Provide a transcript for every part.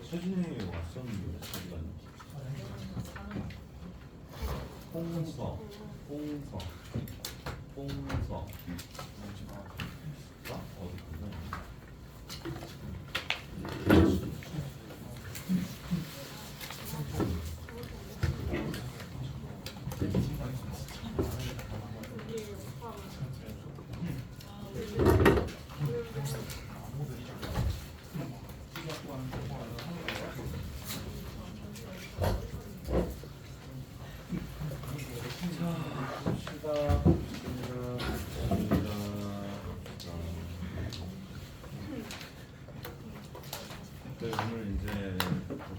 최진이 왔었는데 자기가 홍서 어디 갔나? 오늘 이제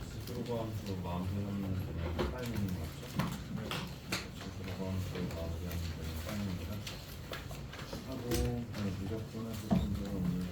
스스로가 함수로 마무리하는 그냥 타이밍인 거죠? 스스로가 함수로 마무리하는 그냥 타이밍이라 하고 그냥 무조건 하실 분들은 오늘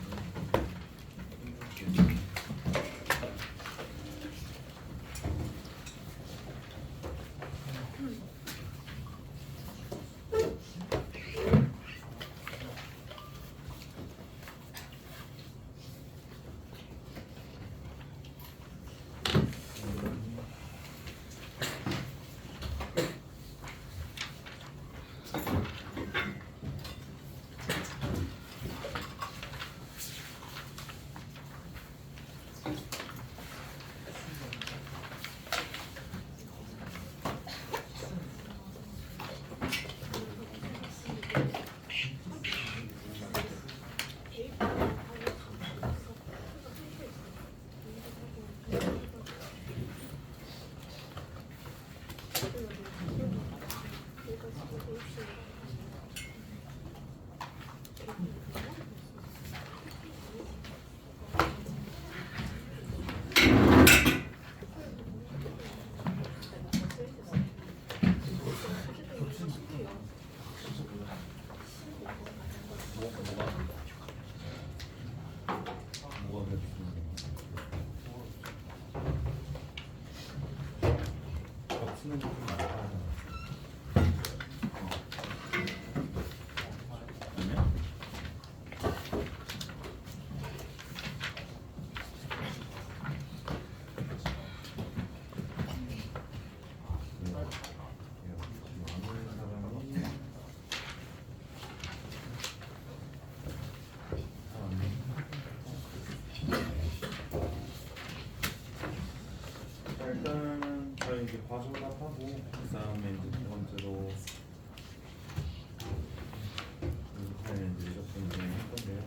쓰는 게 좀 많다. 아니야? 일단 저희 이제 과정답하고 그 다음에 이제 두 번째로 이렇게 이제 이렇게 진행할 건데요.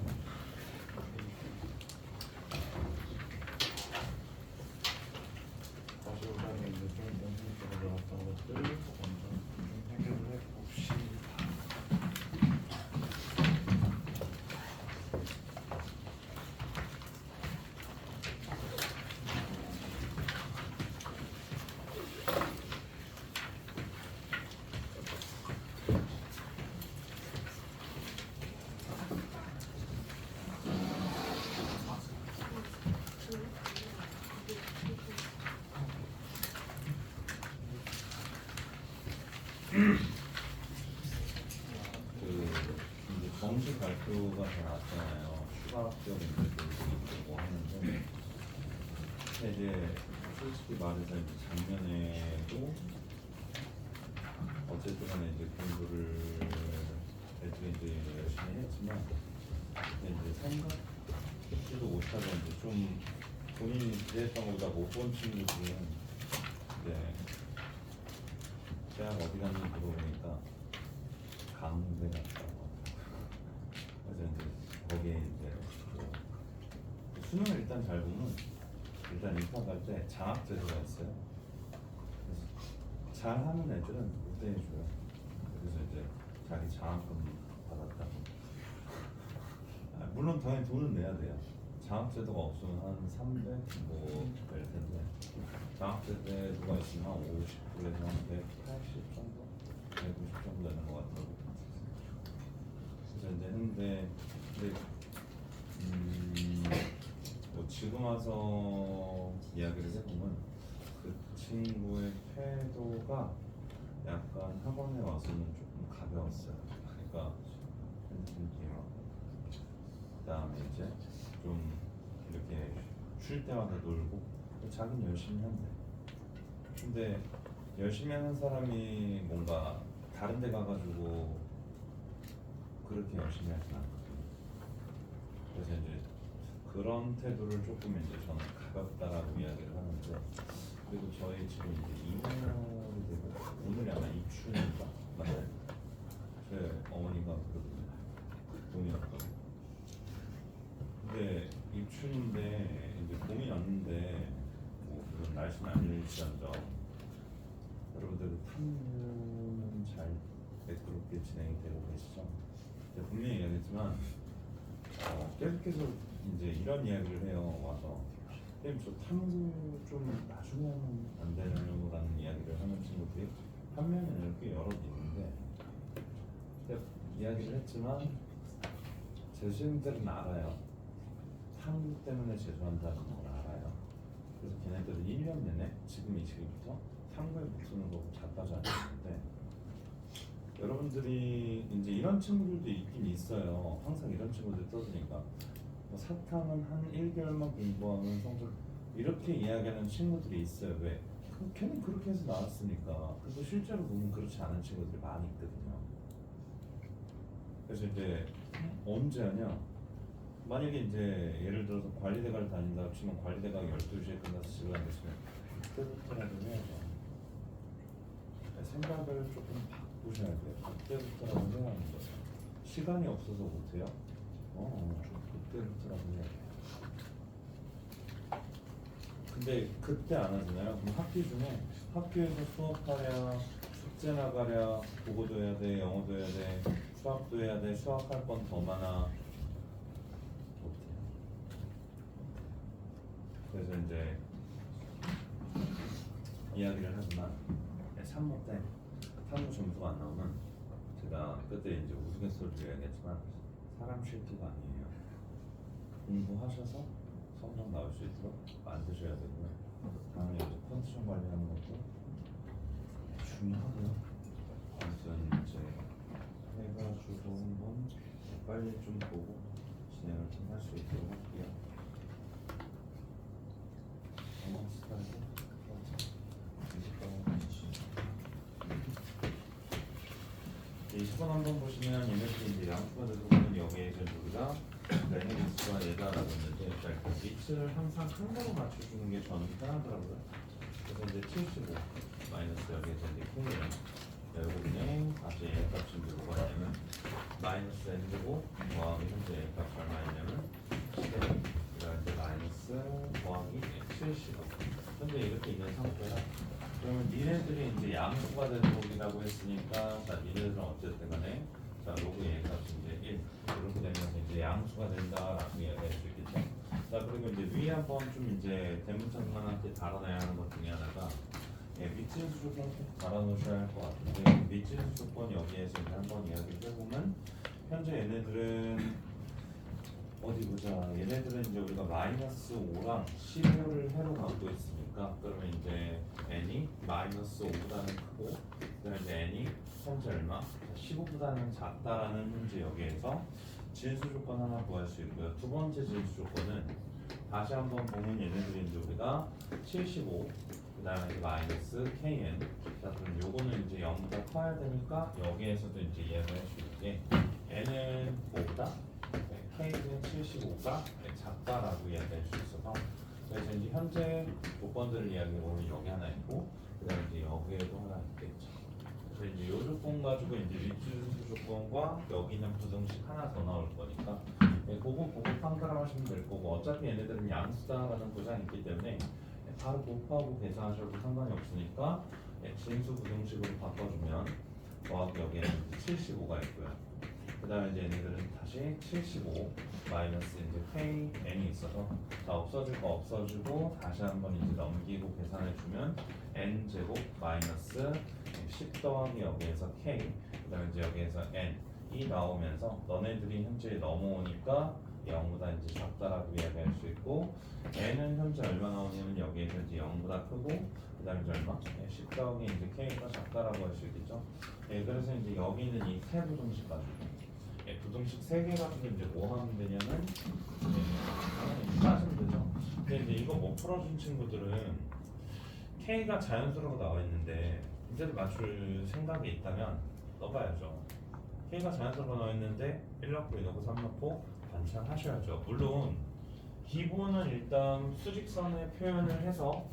과정답에 이제 좀 연습적으로 나왔던 것들 먼저 해결을 해봅시다. 이제 정식 발표가 다 났잖아요. 추가 합격 인재들이고 하는데 이제 솔직히 말해서 이제 작년에도 어쨌든 간에 이제 공부를 애들이 이제 열심히 했지만 이제 생각지도 못하고 이제 좀 본인이 기대했던 것보다 못 본 친구들은 이제 대학 어디 갔는지 물어보니까 강대 갔다고. 그래서 이제 거기에 이제 수능을 일단 잘 보면 일단 입학할 때 장학제도가 있어요. 그래서 잘하는 애들은 우대해줘요. 그래서 이제 자기 장학금 받았다고. 물론 당연히 돈은 내야 돼요. 장학제도가 없으면 한 300뭐 될 텐데 장학제도가 있으면 한 50에서 한 180 정도, 190 정도 되는 것 같아요. 그래서 이제 했는데 근데 뭐 지금 와서 이야기를 해보면 그 친구의 태도가 약간 학원에 와서는 조금 가벼웠어요. 그러니까 느낌하고 그다음에 이제 좀 이렇게 쉴 때마다 놀고 자기는 열심히 한대. 근데 열심히 하는 사람이 뭔가 다른 데 가가지고 그렇게 열심히 하진 않거든요. 그래서 이제 그런 태도를 조금 이제 저는 가볍다라고 이야기를 하는데 그리고 저희 지금 이제 2월이 되고 오늘이 아마 입춘인가? 맞아요. 제 어머니가 그러거든요. 봄이 왔거든요. 근데 입춘인데 이제 봄이 왔는데 뭐 그런 날씨는 아닐지언정 여러분들 탐구는 잘 매끄럽게 진행이 되고 계시죠? 근데 분명히 얘기했지만 계속해서 이제 이런 이야기를 해요. 와서 선생님 저 탐구 좀 나중에 하면 안 되냐고 라는 이야기를 하는 친구들이 한 명은 꽤 여러 있는데 이야기를 했지만 재수생들은 알아요. 탐구 때문에 재수한다는 걸 알아요. 그래서 걔네들은 1년 내내 지금 이 시기부터 탐구에 목숨을 걸고 자빠져 앉았는데 여러분들이 이제 이런 친구들도 있긴 있어요. 항상 이런 친구들 떠드니까 뭐 사탐은 한 1개월만 공부하면 성적 이렇게 이야기하는 친구들이 있어요. 왜? 걔는 그렇게 해서 나왔으니까. 그래서 실제로 보면 그렇지 않은 친구들이 많이 있거든요. 그래서 이제 언제 하냐? 만약에 이제 예를 들어서 관리대가를 다닌다 치면 관리대가 12시에 끝나서 집에 안 됐으면 그때부터라도 해야죠. 생각을 조금 바꾸셔야 돼요. 그때부터라도 해야 하는 거예요. 시간이 없어서 못해요? 그때부터라도 해야 돼요. 근데 그때 안 하잖아요. 그럼 학기 중에 학교에서 수업하랴, 숙제 나가랴, 국어도 해야 돼, 영어도 해야 돼, 수학도 해야 돼, 수학할 건 더 많아. 못해요. 그래서 이제 이야기를 하지만 산모 때 탐구 점수가 안 나오면 제가 그때 이제 우스갯소리로 이야기했지만 사람 쉴기가 아니에요. 공부하셔서 성적 나올 수 있도록 만드셔야 되고요. 다음에 이제 컨디션 관리하는 것도 중요하고요. 아무튼 이제 해가지고 한번 빨리 좀 보고 진행을 좀 할 수 있도록 할게요. 스타일도 이 시선 한번 보시면 얘네들이 이제 양수가 되는 여기에 이제 우리가 레네기스가 얘다라고 했는데 일단 밑을 항상 큰 거로 맞춰주는 게 저는 편하더라고요. 그래서 이제 75 마이너스 여기에서 이제 K예요. 여기는 다시 A 값이 누구가 있냐면 마이너스 N이고 더하기 현재 A 값이 얼마냐면 10. 그다음에 이제 마이너스 더하기 70. 현재 이렇게 있는 상태라 그러면 니네들이 이제 양수가 되는 놈이라고 했으니까 자 니네들은 어쨌든 간에 자 로그 A 값이 이제 1 이렇게 되면서 이제 양수가 된다라고 이야기할 수 있겠죠. 자 그리고 이제 위에 한번 좀 이제 대문짝만한테 달아내야 하는 것 중에 하나가 미진수 조건 꼭 달아놓으셔야 할 것 같은데 미진수 조건 여기에서 이제 한번 이야기를 해보면 현재 얘네들은 어디 보자. 얘네들은 이제 우리가 마이너스 5랑 15를 해로 갖고 있으니까 그러면 이제 n이 마이너스 5보다는 크고 그다음에 이제 n이 현재 얼마? 15보다는 작다라는 현재 여기에서 진수 조건 하나 구할 수 있고요. 두 번째 진수 조건은 다시 한번 보면 얘네들이 이제 우리가 75 그다음에 이제 마이너스 kn 자 그럼 요거는 이제 0보다 커야 되니까 여기에서도 이제 이해를 할 수 있게 n은 뭐보다 K는 75가 작다라고 이야기할 수 있어서 그래서 이제 현재 조건들을 이야기해보면 여기 하나 있고 그 다음에 이제 여기에도 하나 있겠죠. 그래서 이제 이 조건 가지고 이제 윗진수 조건과 여기 있는 부등식 하나 더 나올 거니까 그거 보고 판단하시면 될 거고 어차피 얘네들은 양수다라는 보장이 있기 때문에 바로 곱하고 계산하셔도 상관이 없으니까 진수 부등식으로 바꿔주면 더하기 여기에는 75가 있고요. 그 다음에 이제 얘네들은 다시 75 마이너스 이제 k n이 있어서 다 없어질 거 없어지고 다시 한번 이제 넘기고 계산해주면 n 제곱 마이너스 10 더하기 여기에서 k 그 다음에 이제 여기에서 n이 나오면서 너네들이 현재 넘어오니까 0보다 이제 작다라고 이야기할 수 있고 n은 현재 얼마 나오냐면 여기에서 이제 0보다 크고 그 다음에 이제 얼마? 10 더하기 이제 k가 작다라고 할 수 있겠죠. 그래서 이제 여기 있는 이 태부등식 가지고 부등식 3개 가지고 이제 뭐 하면 되냐면 따지면 되죠. 근데 이제 이거 못 풀어준 친구들은 K가 자연수로가 나와 있는데 문제를 맞출 생각이 있다면 넣어봐야죠. K가 자연수로가 나와 있는데 1 넣고 2 넣고 3 넣고 관찰하셔야죠. 물론 기본은 일단 수직선에 표현을 해서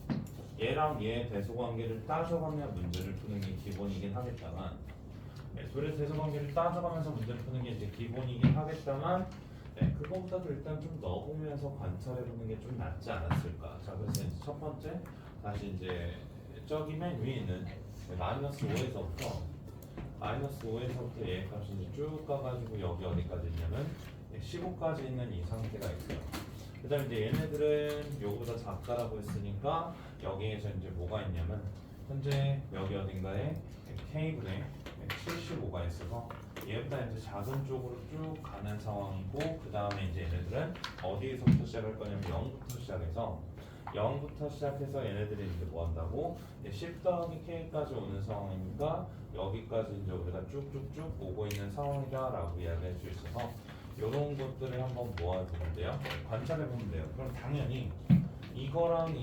얘랑 얘의 대소관계를 따져가며 문제를 푸는 게 기본이긴 하겠다만 둘의 대소관계를 따져가면서 문제를 푸는 게 이제 기본이긴 하겠다만 그거보다도 일단 좀 넣어보면서 관찰해보는 게 좀 낫지 않았을까. 자, 그래서 이제 첫 번째 다시 이제 저기 맨 위에 있는 마이너스 5에서부터 얘 값이 이제 쭉 가가지고 여기 어디까지 있냐면 15까지 있는 이 상태가 있어요. 그 다음에 이제 얘네들은 요거보다 작다라고 했으니까 여기에서 이제 뭐가 있냐면 현재 여기 어딘가에 K분의 75가 있어서 얘보다 이제 작은 쪽으로 쭉 가는 상황이고 그 다음에 이제 얘네들은 어디에서부터 시작할 거냐면 0부터 시작해서 0부터 시작해서 얘네들이 이제 뭐 한다고 10 더하기 K까지 오는 상황이니까 여기까지 이제 우리가 쭉쭉쭉 오고 있는 상황이다라고 이야기할 수 있어서 이런 것들을 한번 모아보면 돼요. 관찰해보면 돼요. 그럼 당연히 이거랑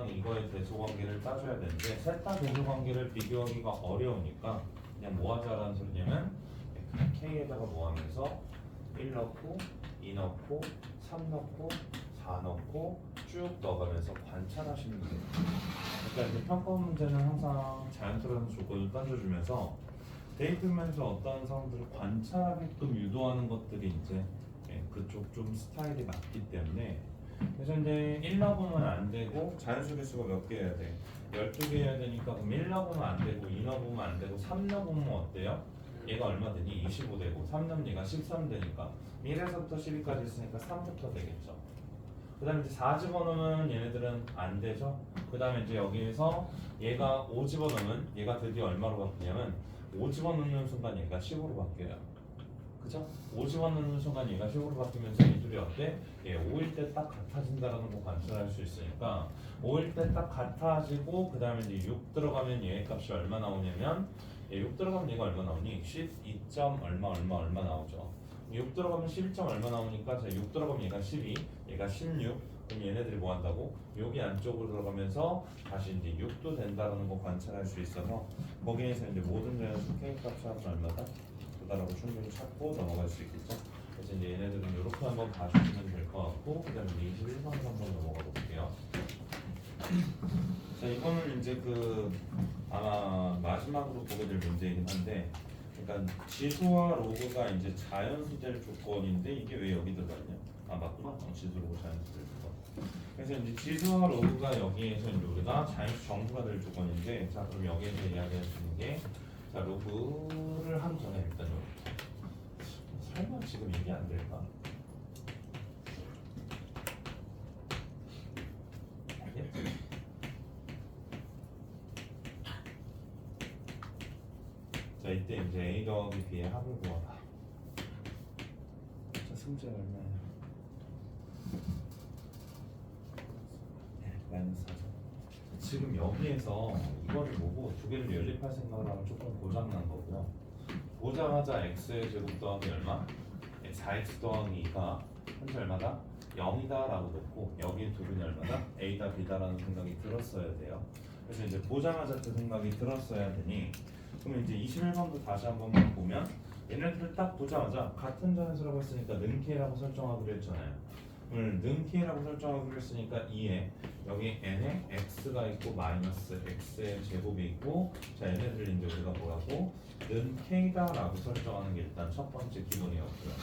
이거의 대소관계를 따져야 되는데 셋 다 대소관계를 비교하기가 어려우니까 그냥 뭐 하자라는 소리냐면 그냥 K에다가 뭐 하면서 1 넣고 2 넣고 3 넣고 4 넣고 쭉 넣어가면서 관찰하시면 돼요. 그러니까 이제 평가 문제는 항상 자연스러운 조건을 던져주면서 데이트면서 어떤 상황들을 관찰하게끔 유도하는 것들이 이제 그쪽 좀 스타일이 맞기 때문에 그래서 이제 1 넣으면 안 되고 자연수 개수가 몇 개 해야 돼? 12개 해야 되니까 그럼 1 넣으면 안 되고 2 넣으면 안 되고 3 넣으면 어때요? 얘가 얼마 되니? 25 되고 3 넣으면 얘가 13 되니까 1에서부터 12까지 있으니까 3부터 되겠죠. 그 다음에 이제 4 집어넣으면 얘네들은 안 되죠. 그 다음에 이제 여기에서 얘가 5 집어넣으면 얘가 드디어 얼마로 바뀌냐면 5 집어넣는 순간 얘가 10으로 바뀌어요. 그죠? 5 집어넣는 순간 얘가 10으로 바뀌면서 이 둘이 어때? 5일 때 딱 같아진다라는 거 관찰할 수 있으니까 5일 때 딱 같아지고 그 다음에 이제 6 들어가면 얘 값이 얼마 나오냐면 6 들어가면 얘가 얼마 나오니? 12점 얼마 나오죠. 6 들어가면 11점 얼마 나오니까 자, 6 들어가면 얘가 12, 얘가 16. 그럼 얘네들이 뭐 한다고? 여기 안쪽으로 들어가면서 다시 이제 6도 된다라는 거 관찰할 수 있어서 거기에서 이제 모든 자연수 K 값이 하면 얼마다? 도달하고 충분히 찾고 넘어갈 수 있겠죠. 그래서 이제 얘네들은 이렇게 한번 봐주시면 될 것 같고 그 다음에 21번 한번 넘어가 볼게요. 자, 이거는 이제 그 아마 마지막으로 보게 될 문제이긴 한데 그러니까 지수와 로그가 이제 자연수 될 조건인데 이게 왜 여기 들어갔냐? 아 맞구나. 지수 로그 자연수 될 조건. 그래서 이제 지수와 로그가 여기에서 이제 우리가 자연수 정수가 될 조건인데 자 그럼 여기에서 이야기할 수 있는 게 자 로그를 하기 전에 일단 이렇게 설마 지금 이게 안 될까? 자 이때 이제 A 더하기 B의 합을 구하라. 자 승제 얼마야? 마이너스 4죠. 지금 여기에서 이거를 보고 두 개를 연립할 생각을 하면 조금 고장난 거고요. 보자마자 x의 제곱 더하기 얼마? 4x 더하기 2가 현재 얼마다? 0이다 라고 놓고 여기에 둘은 얼마다? a다 b다라는 생각이 들었어야 돼요. 그래서 이제 보자마자 그 생각이 들었어야 되니 그러면 이제 21번도 다시 한 번만 보면 얘네들을 딱 보자마자 같은 자연수라고 했으니까 능K라고 설정하기로 했잖아요. 능K라고 설정하기로 했으니까 2에 여기 n에 x가 있고 마이너스 x의 제곱이 있고 자 얘네들을 이제 우리가 뭐라고? 능K다 라고 설정하는 게 일단 첫 번째 기본이었고요.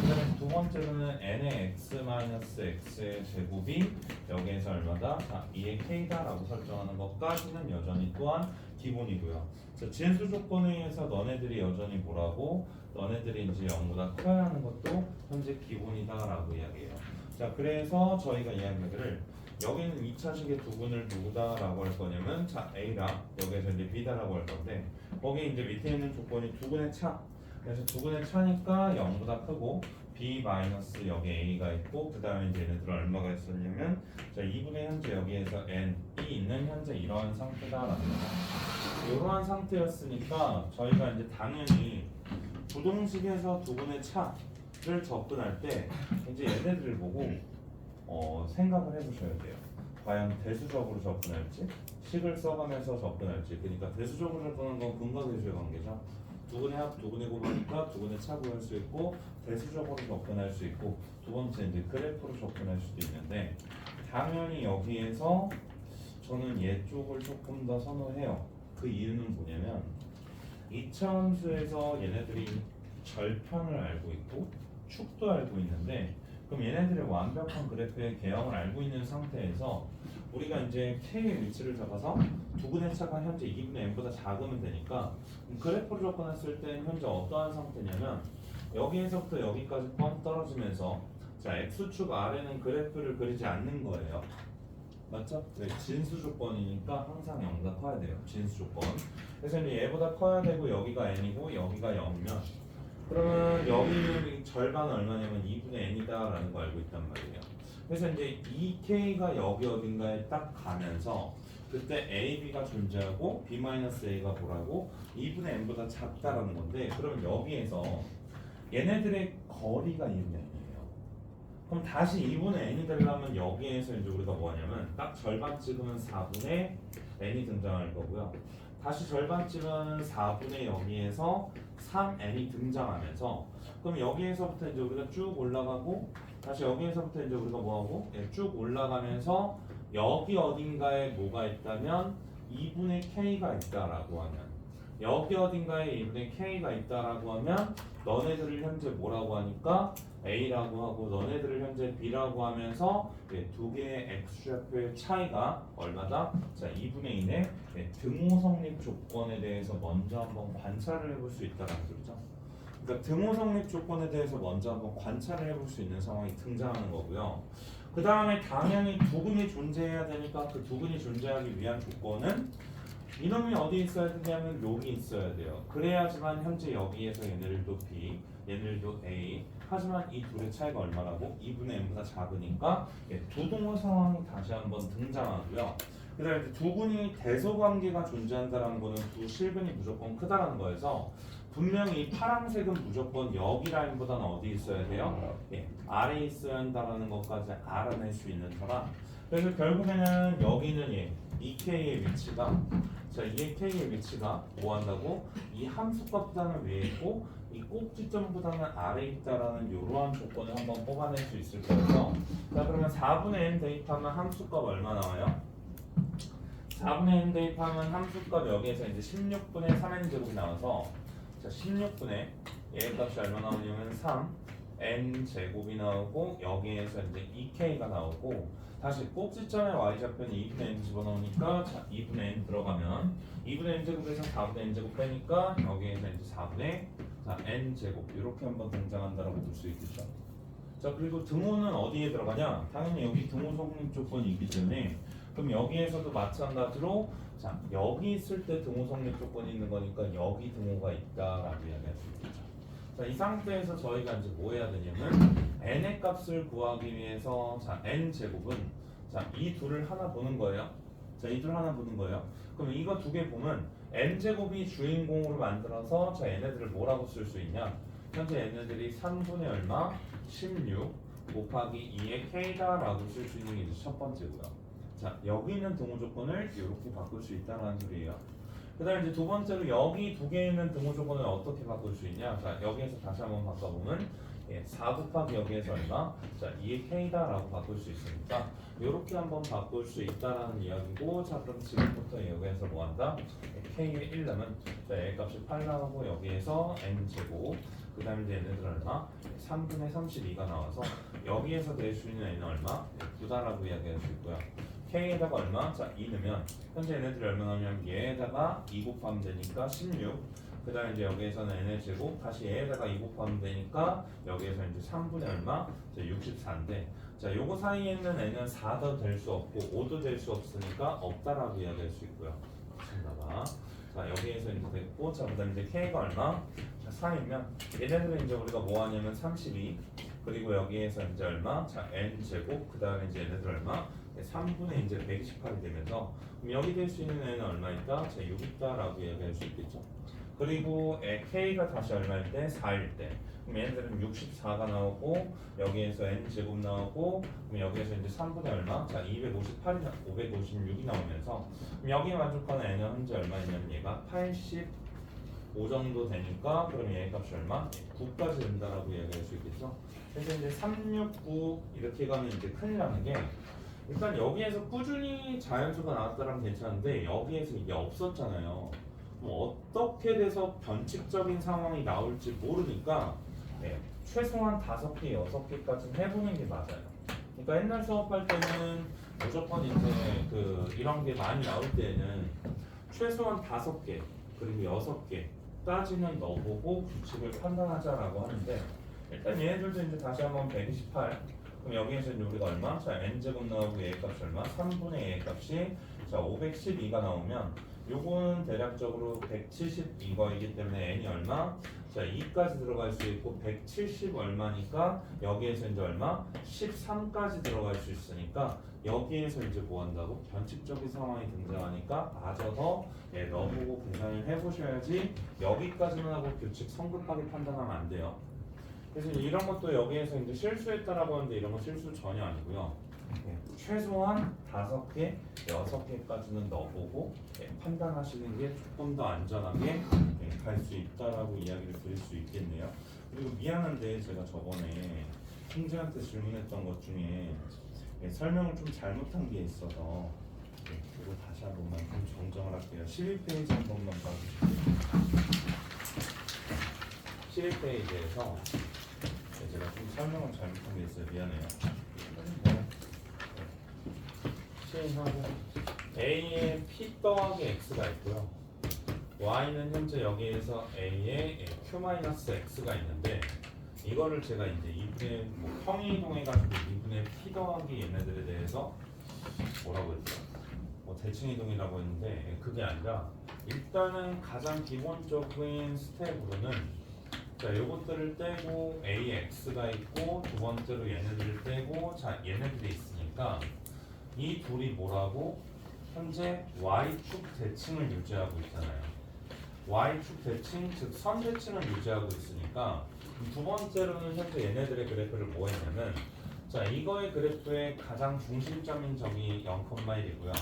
그 다음에 두 번째로는 n의 x 마이너스 x의 제곱이 여기에서 얼마다? 자 2의 k다 라고 설정하는 것까지는 여전히 또한 기본이고요. 자, 진수 조건에 의해서 너네들이 여전히 뭐라고? 너네들이 이제 0보다 커야 하는 것도 현재 기본이다라고 이야기해요. 자, 그래서 저희가 이야기를 여기는 2차식의 두근을 누구다라고 할 거냐면 자 A랑 여기에서 이제 B다라고 할 건데 거기 이제 밑에 있는 조건이 두근의 차. 그래서 두근의 차니까 0보다 크고 B 마이너스 여기 A가 있고 그 다음에 이제 얘네들 얼마가 있었냐면 자 2분의 현재 여기에서 N이 있는 현재 이러한 상태다라는 거. 이러한 상태였으니까 저희가 이제 당연히 부동식에서 두근의 차를 접근할 때 이제 얘네들을 보고 생각을 해보셔야 돼요. 과연 대수적으로 접근할지, 식을 써가면서 접근할지. 그러니까 대수적으로 접근하는 건 근과 대수의 관계죠. 두근의 합, 두근의 곱하니까 두근의 차 구할 수 있고 대수적으로 접근할 수 있고 두 번째 이제 그래프로 접근할 수도 있는데 당연히 여기에서 저는 얘 쪽을 조금 더 선호해요. 그 이유는 뭐냐면 이차함수에서 얘네들이 절편을 알고 있고 축도 알고 있는데 그럼 얘네들의 완벽한 그래프의 개형을 알고 있는 상태에서 우리가 이제 K의 위치를 잡아서 두근의 차가 현재 2분의 n보다 작으면 되니까 그래프를 접근했을 때 현재 어떠한 상태냐면 여기에서부터 여기까지 뻥 떨어지면서 자 X축 아래는 그래프를 그리지 않는 거예요. 맞죠? 네, 진수 조건이니까 항상 0보다 커야 돼요. 진수 조건. 그래서 이제 얘보다 커야 되고 여기가 n이고 여기가 0이면 그러면 여기는 절반 얼마냐면 2분의 n이다 라는 거 알고 있단 말이에요. 그래서 이제 2k가 여기 어딘가에 딱 가면서 그때 a, b가 존재하고 b-a가 뭐라고? 2분의 n보다 작다라는 건데 그러면 여기에서 얘네들의 거리가 2분의 n이에요. 그럼 다시 2분의 n이 되려면 여기에서 이제 우리가 뭐 하냐면 딱 절반 찍으면 4분의 n이 등장할 거고요. 다시 절반 찍은 4분의 0에서 3n이 등장하면서 그럼 여기에서부터 이제 우리가 쭉 올라가고 다시 여기에서부터 이제 우리가 뭐하고 쭉 올라가면서 여기 어딘가에 뭐가 있다면 2분의 k가 있다라고 하면 여기 어딘가에 2분의 k가 있다라고 하면 너네들을 현재 뭐라고 하니까 A라고 하고 너네들을 현재 B라고 하면서 두 개의 X좌표의 차이가 얼마다? 자 2분의 1의 등호 성립 조건에 대해서 먼저 한번 관찰을 해볼 수 있다는 소리죠. 그러니까 등호 성립 조건에 대해서 먼저 한번 관찰을 해볼 수 있는 상황이 등장하는 거고요. 그 다음에 당연히 두근이 존재해야 되니까 그 두근이 존재하기 위한 조건은 이놈이 어디 있어야 되냐면 여기 있어야 돼요. 그래야지만 현재 여기에서 얘네들도 B, 얘네들도 A. 하지만 이 둘의 차이가 얼마라고? 2분의 n보다 작으니까 두 동호 상황이 다시 한번 등장하고요. 그 다음에 두근이 대소관계가 존재한다는 거는 두 실근이 무조건 크다라는 거여서 분명히 이 파란색은 무조건 여기 라인보다는 어디 있어야 돼요? 아래에 있어야 한다는 것까지 알아낼 수 있는 터라 그래서 결국에는 여기는 2k의 위치가 자 2k의 위치가 뭐 한다고? 이 함수값보다는 위에 있고 이 꼭지점보다는 아래에 있다라는 이러한 조건을 한번 뽑아낼 수 있을 거예요. 자 그러면 4분의 n 대입하면 함수값 얼마 나와요? 4분의 n 대입하면 함수값 여기에서 이제 16분의 3n 제곱이 나와서 자 16분의 얘 값이 얼마 나오냐면 3 n 제곱이 나오고 여기에서 이제 2k가 나오고 다시 꼭지점의 y좌표는 2분의 n 집어넣으니까 자 2분의 n 들어가면 2분의 n 제곱에서 4분의 n 제곱 빼니까 여기에서 이제 4분의 n 제곱 이렇게 한번 등장한다라고 볼 수 있겠죠. 자 그리고 등호는 어디에 들어가냐? 당연히 여기 등호 성립 조건이 있기 때문에 그럼 여기에서도 마찬가지로 자 여기 있을 때 등호 성립 조건이 있는 거니까 여기 등호가 있다라고 이야기할 수 있겠죠. 자, 이 상태에서 저희가 이제 뭐 해야 되냐면 n의 값을 구하기 위해서 자 n 제곱은 자 이 둘을 하나 보는 거예요. 자 이 둘 하나 보는 거예요. 그럼 이거 두 개 보면 n 제곱이 주인공으로 만들어서 자 얘네들을 뭐라고 쓸 수 있냐? 현재 얘네들이 3분의 얼마? 16 곱하기 2의 k다라고 쓸 수 있는 게 이제 첫 번째고요. 자 여기 있는 등호 조건을 이렇게 바꿀 수 있다는 소리예요. 그 다음에 이제 두 번째로 여기 두 개 있는 등호 조건을 어떻게 바꿀 수 있냐? 자 여기에서 다시 한번 바꿔보면 4 곱하기 여기에서 얼마? 자 2의 k다라고 바꿀 수 있으니까 이렇게 한번 바꿀 수 있다라는 이야기고 자 그럼 지금부터 여기에서 뭐한다? k의 1lem은 자 얘 값이 8 나오고 여기에서 n제곱 그 다음에 이제 얘네들 얼마? 3분의 32가 나와서 여기에서 낼 수 있는 n은 얼마? 9다라고 이야기할 수 있고요. K에다가 얼마? 자 2 넣으면 현재 얘네들이 얼마 나오냐면 얘에다가 2 곱하면 되니까 16. 그 다음에 이제 여기에서는 n의 제곱 다시 얘에다가 2 곱하면 되니까 여기에서 이제 3분의 얼마? 자 64인데 자 요거 사이에 있는 n은 4도 될 수 없고 5도 될 수 없으니까 없다라고 이야기할 수 있고요. 그렇습니다. 자 여기에서 이제 됐고 자 그다음에 이제 k가 얼마? 자 3이면 얘네들은 이제 우리가 뭐 하냐면 32 그리고 여기에서 이제 얼마? 자 n 제곱 그 다음에 이제 얘네들 얼마? 3분의 이제 128이 되면서 그럼 여기 될 수 있는 n은 얼마일까? 자 6 있다라고 이야기할 수 있겠죠. 그리고 k가 다시 얼마일 때? 4일 때 그럼 얘네들은 64가 나오고 여기에서 n 제곱 나오고 그럼 여기에서 이제 3분의 얼마? 자 258이 556이 나오면서 그럼 여기에 만족하는 n은 현재 얼마냐면 얘가 85 정도 되니까 그럼 얘 값이 얼마? 9까지 된다라고 이야기할 수 있겠죠. 그래서 이제 369 이렇게 가면 이제 큰일 나는 게 일단 여기에서 꾸준히 자연수가 나왔다면 괜찮은데 여기에서 이게 없었잖아요. 뭐 어떻게 돼서 변칙적인 상황이 나올지 모르니까 최소한 5개, 6개까지는 해보는 게 맞아요. 그러니까 옛날 수업할 때는 무조건 이제 이런 게 많이 나올 때는 최소한 5개 그리고 6개까지는 넣어보고 규칙을 판단하자라고 하는데 일단 얘네들도 이제 다시 한번 128 그럼 여기에서 이제 우리가 얼마? 자 n제곱 나오고 얘 값이 얼마? 3분의 얘 값이 자 512가 나오면 요거는 대략적으로 172거이기 때문에 n이 얼마? 자 2까지 들어갈 수 있고 170 얼마니까 여기에서 이제 얼마? 13까지 들어갈 수 있으니까 여기에서 이제 뭐 한다고? 변칙적인 상황이 등장하니까 마저 넣어보고 계산을 해보셔야지 여기까지만 하고 규칙 성급하게 판단하면 안 돼요. 그래서 이런 것도 여기에서 이제 실수했다라고 하는데 이런 건 실수 전혀 아니고요. 최소한 5개, 6개까지는 넣어보고 판단하시는 게 조금 더 안전하게 갈 수 있다라고 이야기를 드릴 수 있겠네요. 그리고 미안한데 제가 저번에 승재한테 질문했던 것 중에 설명을 좀 잘못한 게 있어서 이거 다시 한 번만 좀 정정을 할게요. 12페이지 한 번만 봐주실게요. 11페이지에서 제가 좀 설명을 잘못한 게 있어요. 미안해요. 시행하고 A에 P 더하기 X가 있고요. Y는 현재 여기에서 A에 Q-X가 있는데 이거를 제가 이제 2분의 평이동해가지고 2분의 P 더하기 얘네들에 대해서 뭐라고 했죠? 대칭이동이라고 했는데 그게 아니라 일단은 가장 기본적인 스텝으로는 자, 요것들을 떼고 AX가 있고 두 번째로 얘네들을 떼고 자, 얘네들이 있으니까 이 둘이 뭐라고? 현재 Y축 대칭을 유지하고 있잖아요. Y축 대칭, 즉 선대칭을 유지하고 있으니까 두 번째로는 현재 얘네들의 그래프를 뭐 했냐면 자, 이거의 그래프의 가장 중심점인 점이 0,1이고요.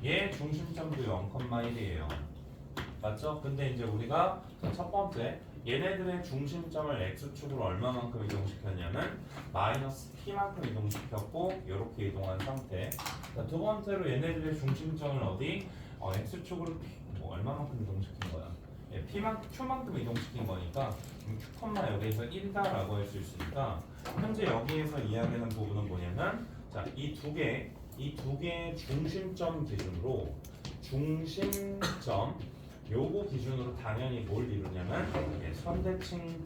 얘 중심점도 0,1이에요. 맞죠? 근데 이제 우리가 첫 번째 얘네들의 중심점을 x축으로 얼마만큼 이동시켰냐면 마이너스 p만큼 이동시켰고 이렇게 이동한 상태. 자, 두 번째로 얘네들의 중심점을 어디? x축으로 얼마만큼 이동시킨 거야? p만큼 q만큼 이동시킨 거니까 q, 여기에서 1다라고 할 수 있으니까 현재 여기에서 이야기하는 부분은 뭐냐면 자, 이 두 개의 중심점 기준으로 중심점 요거 기준으로 당연히 뭘 이루냐면 선대칭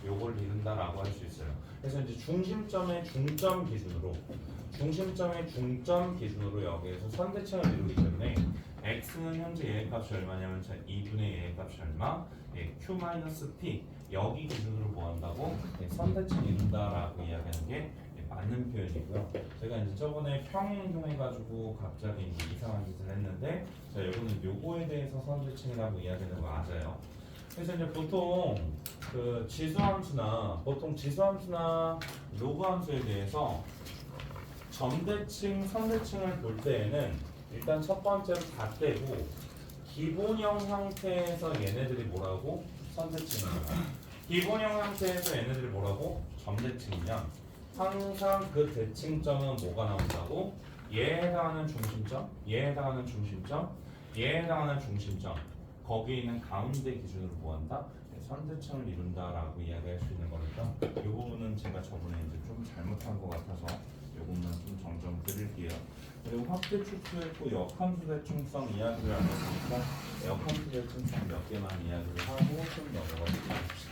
요걸 이룬다라고 할 수 있어요. 그래서 이제 중심점의 중점 기준으로 여기에서 선대칭을 이루기 때문에 x는 현재 얘의 값이 얼마냐면 2분의 얘의 값이 얼마? q-p 여기 기준으로 뭐 한다고? 선대칭 이룬다라고 이야기하는 게 맞는 표현이고요. 제가 이제 저번에 평행이동해가지고 갑자기 이제 이상한 짓을 했는데 자, 여기는 요거에 대해서 선대칭이라고 이야기하는 거 맞아요. 그래서 이제 보통 지수함수나 로그 함수에 대해서 점대칭, 선대칭을 볼 때에는 일단 첫 번째로 다 떼고 기본형 형태에서 얘네들이 뭐라고? 선대칭이에요. 기본형 형태에서 얘네들이 뭐라고? 점대칭이면 항상 그 대칭점은 뭐가 나온다고? 얘에 해당하는 중심점, 얘에 해당하는 중심점, 얘에 해당하는 중심점 거기에 있는 가운데 기준으로 뭐한다? 선대칭을 이룬다라고 이야기할 수 있는 거니까 이 부분은 제가 저번에 이제 좀 잘못한 것 같아서 이 조금만 좀 정정 드릴게요. 그리고 확대 축소했고 역함수 대칭성 이야기를 안 했으니까 역함수 대칭성 몇 개만 이야기를 하고 좀 넘어가 보겠습니다.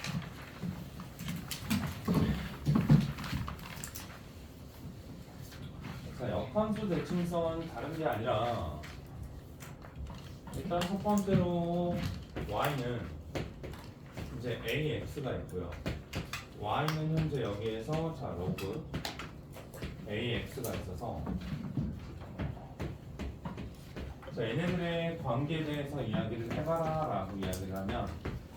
자, 역함수 대칭성은 다른 게 아니라 일단 첫 번째로 y는 이제 ax가 있고요. y는 현재 여기에서 자 로그 ax가 있어서 자 얘네들의 관계에 대해서 이야기를 해봐라 라고 이야기를 하면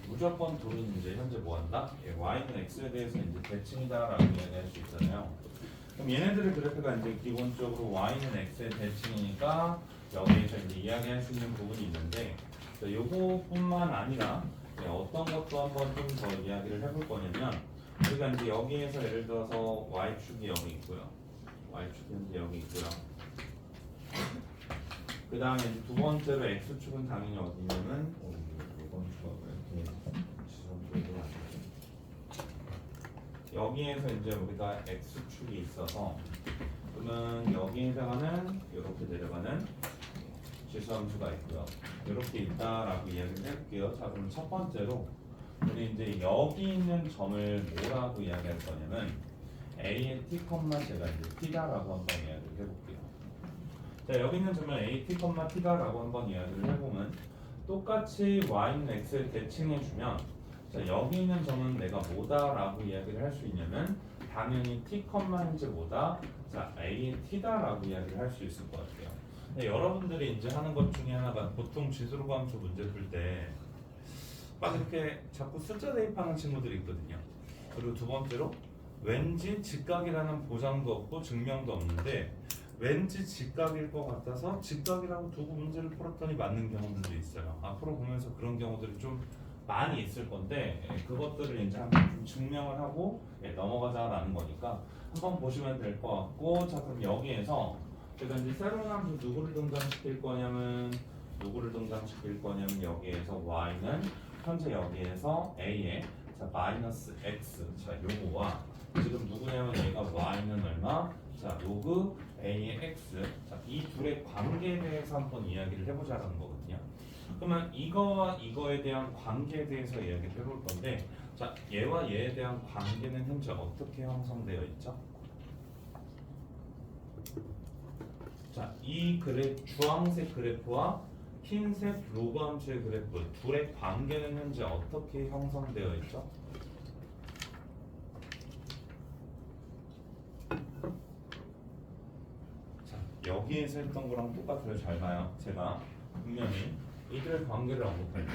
무조건 둘은 이제 현재 뭐한다? y는 x에 대해서 이제 대칭이다 라고 이야기할 수 있잖아요. 그럼 얘네들의 그래프가 이제 기본적으로 y는 x의 대칭이니까 여기에서 이제 이야기할 수 있는 부분이 있는데 요거뿐만 아니라 어떤 것도 한번 좀 더 이야기를 해볼 거냐면 우리가 이제 여기에서 예를 들어서 y축이 여기 있고요. y축이 이제 여기 있고요. 그 다음에 두 번째로 x축은 당연히 어디 있냐면 이번 축가 이렇게 지점적으로 안 되죠. 여기에서 이제 우리가 x축이 있어서 그러면 여기에 해당하는 이렇게 내려가는 지수함수가 있고요. 이렇게 있다라고 이야기를 해볼게요. 자, 그럼 첫 번째로 우리 이제 여기 있는 점을 뭐라고 이야기할 거냐면 a의 t, 제가 이제 t다라고 한번 이야기를 해볼게요. 자, 여기 있는 점을 a, t다라고 한번 이야기를 해보면 똑같이 y는 x를 대칭해주면 자, 여기 있는 점은 내가 뭐다라고 이야기를 할 수 있냐면 당연히 t, 현재 뭐다? 자, a의 t다라고 이야기를 할 수 있을 것 같아요. 네, 여러분들이 이제 하는 것 중에 하나가 보통 지수로 함수 문제 풀 때 막 이렇게 자꾸 숫자 대입하는 친구들이 있거든요. 그리고 두 번째로 왠지 직각이라는 보장도 없고 증명도 없는데 왠지 직각일 것 같아서 직각이라고 두고 문제를 풀었더니 맞는 경우들도 있어요. 앞으로 보면서 그런 경우들이 좀 많이 있을 건데 그것들을 이제 한번 좀 증명을 하고 넘어가자라는 거니까 한번 보시면 될 것 같고 자 그럼 여기에서 제가 이제 새로운 함수 누구를 등장시킬 거냐면 여기에서 y는 현재 여기에서 a에 자 마이너스 x 자 요거와 지금 누구냐면 얘가 y는 얼마 자 로그 a의 x 자 이 둘의 관계에 대해서 한번 이야기를 해보자라는 거거든요. 그러면 이거와 이거에 대한 관계에 대해서 이야기를 해볼 건데 자 얘와 얘에 대한 관계는 현재 어떻게 형성되어 있죠? 자, 이 주황색 그래프와 흰색 로그 함수의 그래프 둘의 관계는 현재 어떻게 형성되어 있죠? 자, 여기에서 했던 거랑 똑같아요. 잘 봐요. 제가 분명히 이들의 관계를 언급할 때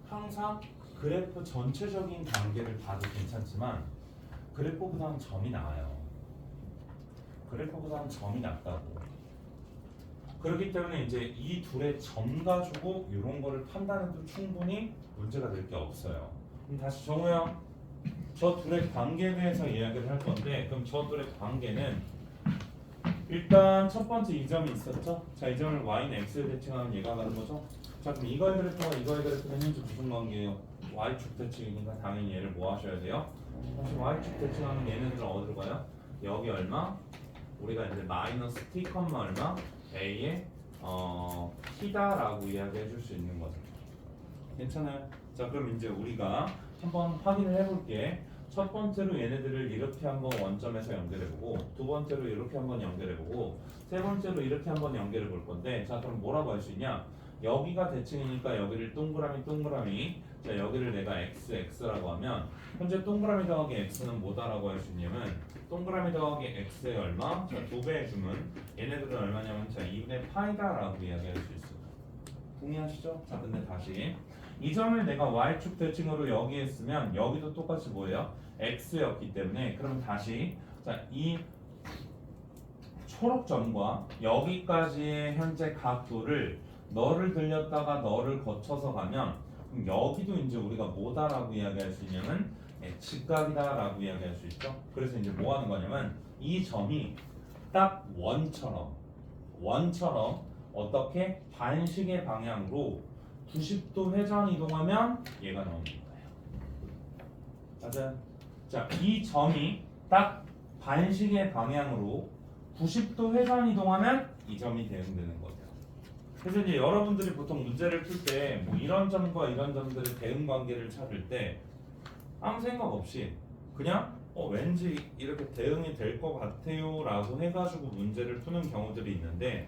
항상 그래프 전체적인 관계를 봐도 괜찮지만 그래프보다는 점이 나아요. 그래프보다는 점이 낫다고. 그렇기 때문에 이제 이 둘의 점 가지고 이런 거를 판단해도 충분히 문제가 될 게 없어요. 그럼 다시 정우 형, 저 둘의 관계에 대해서 이야기를 할 건데 그럼 저 둘의 관계는 일단 첫 번째 이 점이 있었죠? 자, 이 점을 y는 x에 대칭하면 얘가 가는 거죠? 자, 그럼 이거의 그래프와 이거의 그래프는 현재 무슨 관계예요? y축 대칭이니까 당연히 얘를 뭐 하셔야 돼요? 다시 y축 대칭하면 얘네들은 어디로 가요? 여기 얼마? 우리가 이제 마이너스 t, 얼마? a의 t다라고 이야기해 줄 수 있는 거죠. 괜찮아요? 자 그럼 이제 우리가 한번 확인을 해볼게. 첫 번째로 얘네들을 이렇게 한번 원점에서 연결해보고 두 번째로 이렇게 한번 연결해보고 세 번째로 이렇게 한번 연결해 볼 건데 자 그럼 뭐라고 할 수 있냐? 여기가 대칭이니까 여기를 동그라미 자 여기를 내가 x라고 하면 현재 동그라미 더하기 x는 뭐다라고 할 수 있냐면 동그라미 더하기 x의 얼마? 자 2배 해주면 얘네들은 얼마냐면 자 2분의 파이다라고 이야기할 수 있어요. 동의하시죠? 자 근데 다시 이 점을 내가 y축 대칭으로 여기에 쓰면 여기도 똑같이 뭐예요? x였기 때문에 그럼 다시 자 이 초록점과 여기까지의 현재 각도를 너를 들렸다가 너를 거쳐서 가면 그럼 여기도 이제 우리가 뭐다라고 이야기할 수 있냐면 직각이다라고 이야기할 수 있죠. 그래서 이제 뭐 하는 거냐면 이 점이 딱 원처럼 어떻게 반식의 방향으로 90도 회전 이동하면 얘가 나오는 거예요. 맞아요. 자, 이 점이 딱 반시계 방향으로 90도 회전 이동하면 이 점이 대응되는 거죠. 그래서 이제 여러분들이 보통 문제를 풀 때 뭐 이런 점과 이런 점들의 대응 관계를 찾을 때 아무 생각 없이 그냥 왠지 이렇게 대응이 될 것 같아요 라고 해가지고 문제를 푸는 경우들이 있는데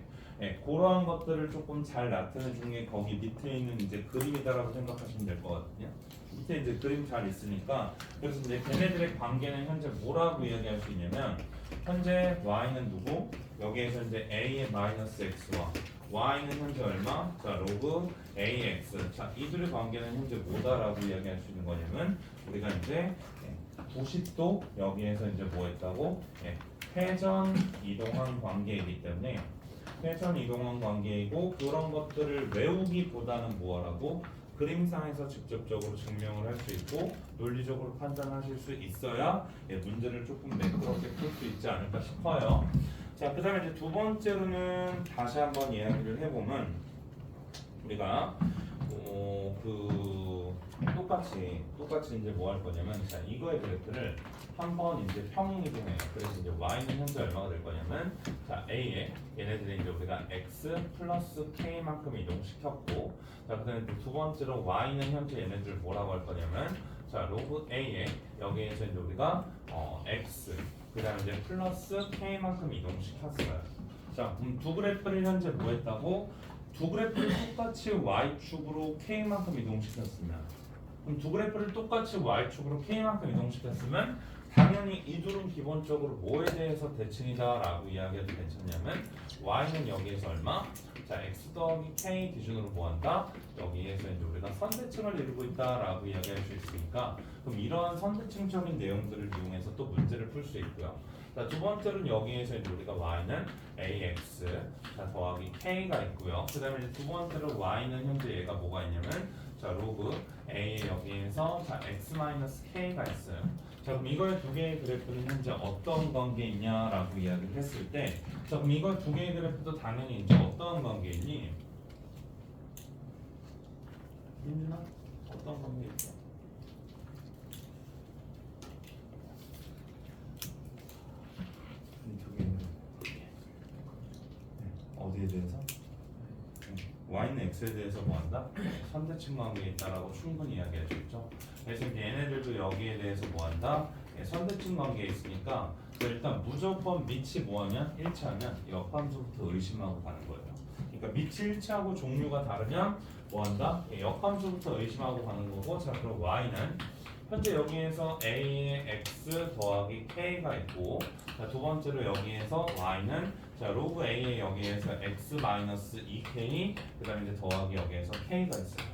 그러한 것들을 조금 잘 나타내 주는 게 거기 밑에 있는 이제 그림이다라고 생각하시면 될 것 같거든요. 밑에 이제 그림 잘 있으니까 그래서 이제 걔네들의 관계는 현재 뭐라고 이야기할 수 있냐면 현재 y는 누구? 여기에서 이제 a의 마이너스 x와 y는 현재 얼마? 자 로그 ax. 자 이들의 관계는 현재 뭐다라고 이야기할 수 있는 거냐면 우리가 이제 90도 여기에서 이제 뭐 했다고? 회전 이동한 관계이기 때문에 회전 이동한 관계이고 그런 것들을 외우기보다는 뭐라고? 그림상에서 직접적으로 증명을 할 수 있고 논리적으로 판단하실 수 있어야 문제를 조금 매끄럽게 풀 수 있지 않을까 싶어요. 자, 그 다음에 이제 두 번째로는 다시 한번 이야기를 해보면 우리가 똑같이 이제 뭐 할 거냐면 자 이거의 그래프를 한번 이제 평행이동해요. 그래서 이제 y는 현재 얼마가 될 거냐면 자 a에 얘네들이 이제 우리가 x 플러스 k만큼 이동시켰고 자 그다음에 두 번째로 y는 현재 얘네들 뭐라고 할 거냐면 자 로그 a에 여기에서 이제 우리가 x 그다음에 이제 플러스 k만큼 이동시켰어요. 자 그럼 두 그래프를 현재 뭐 했다고? 두 그래프를 똑같이 y축으로 k만큼 이동시켰으면 그럼 두 그래프를 똑같이 y축으로 k만큼 이동시켰으면 당연히 이 둘은 기본적으로 뭐에 대해서 대칭이다 라고 이야기해도 괜찮냐면 y는 여기에서 얼마? 자 x 더하기 k 기준으로 뭐한다? 여기에서 이제 우리가 선대칭을 이루고 있다 라고 이야기할 수 있으니까 그럼 이러한 선대칭적인 내용들을 이용해서 또 문제를 풀 수 있고요. 자, 두 번째로는 여기에서 이제 우리가 y는 ax 자 더하기 k가 있고요. 그 다음에 이제 두 번째로 y는 현재 얘가 뭐가 있냐면 자 로그 a의 여기에서 자 x 마이너스 k가 있어요. 자 그럼 이거의 두 개의 그래프는 현재 어떤 관계에 있냐라고 이야기를 했을 때 자 그럼 이거 두 개의 그래프도 당연히 이제 어떤 관계에 있니? 민준아? 어떤 관계에 있어? 두 개는 어디에 대해서? y는 x에 대해서 뭐한다? 선대칭 관계에 있다라고 충분히 이야기할 수 있죠. 그래서 얘네들도 여기에 대해서 뭐한다? 선대칭 관계에 있으니까 일단 무조건 밑이 뭐하면 일치하면 역함수부터 의심하고 가는 거예요. 그러니까 밑이 일치하고 종류가 다르면 뭐한다? 역함수부터 의심하고 가는 거고 자 그럼 y는 현재 여기에서 a의 x 더하기 k가 있고 자 두 번째로 여기에서 y는 자 로그 a의 여기에서 x 마이너스 2k 그 다음에 이제 더하기 여기에서 k가 있어요.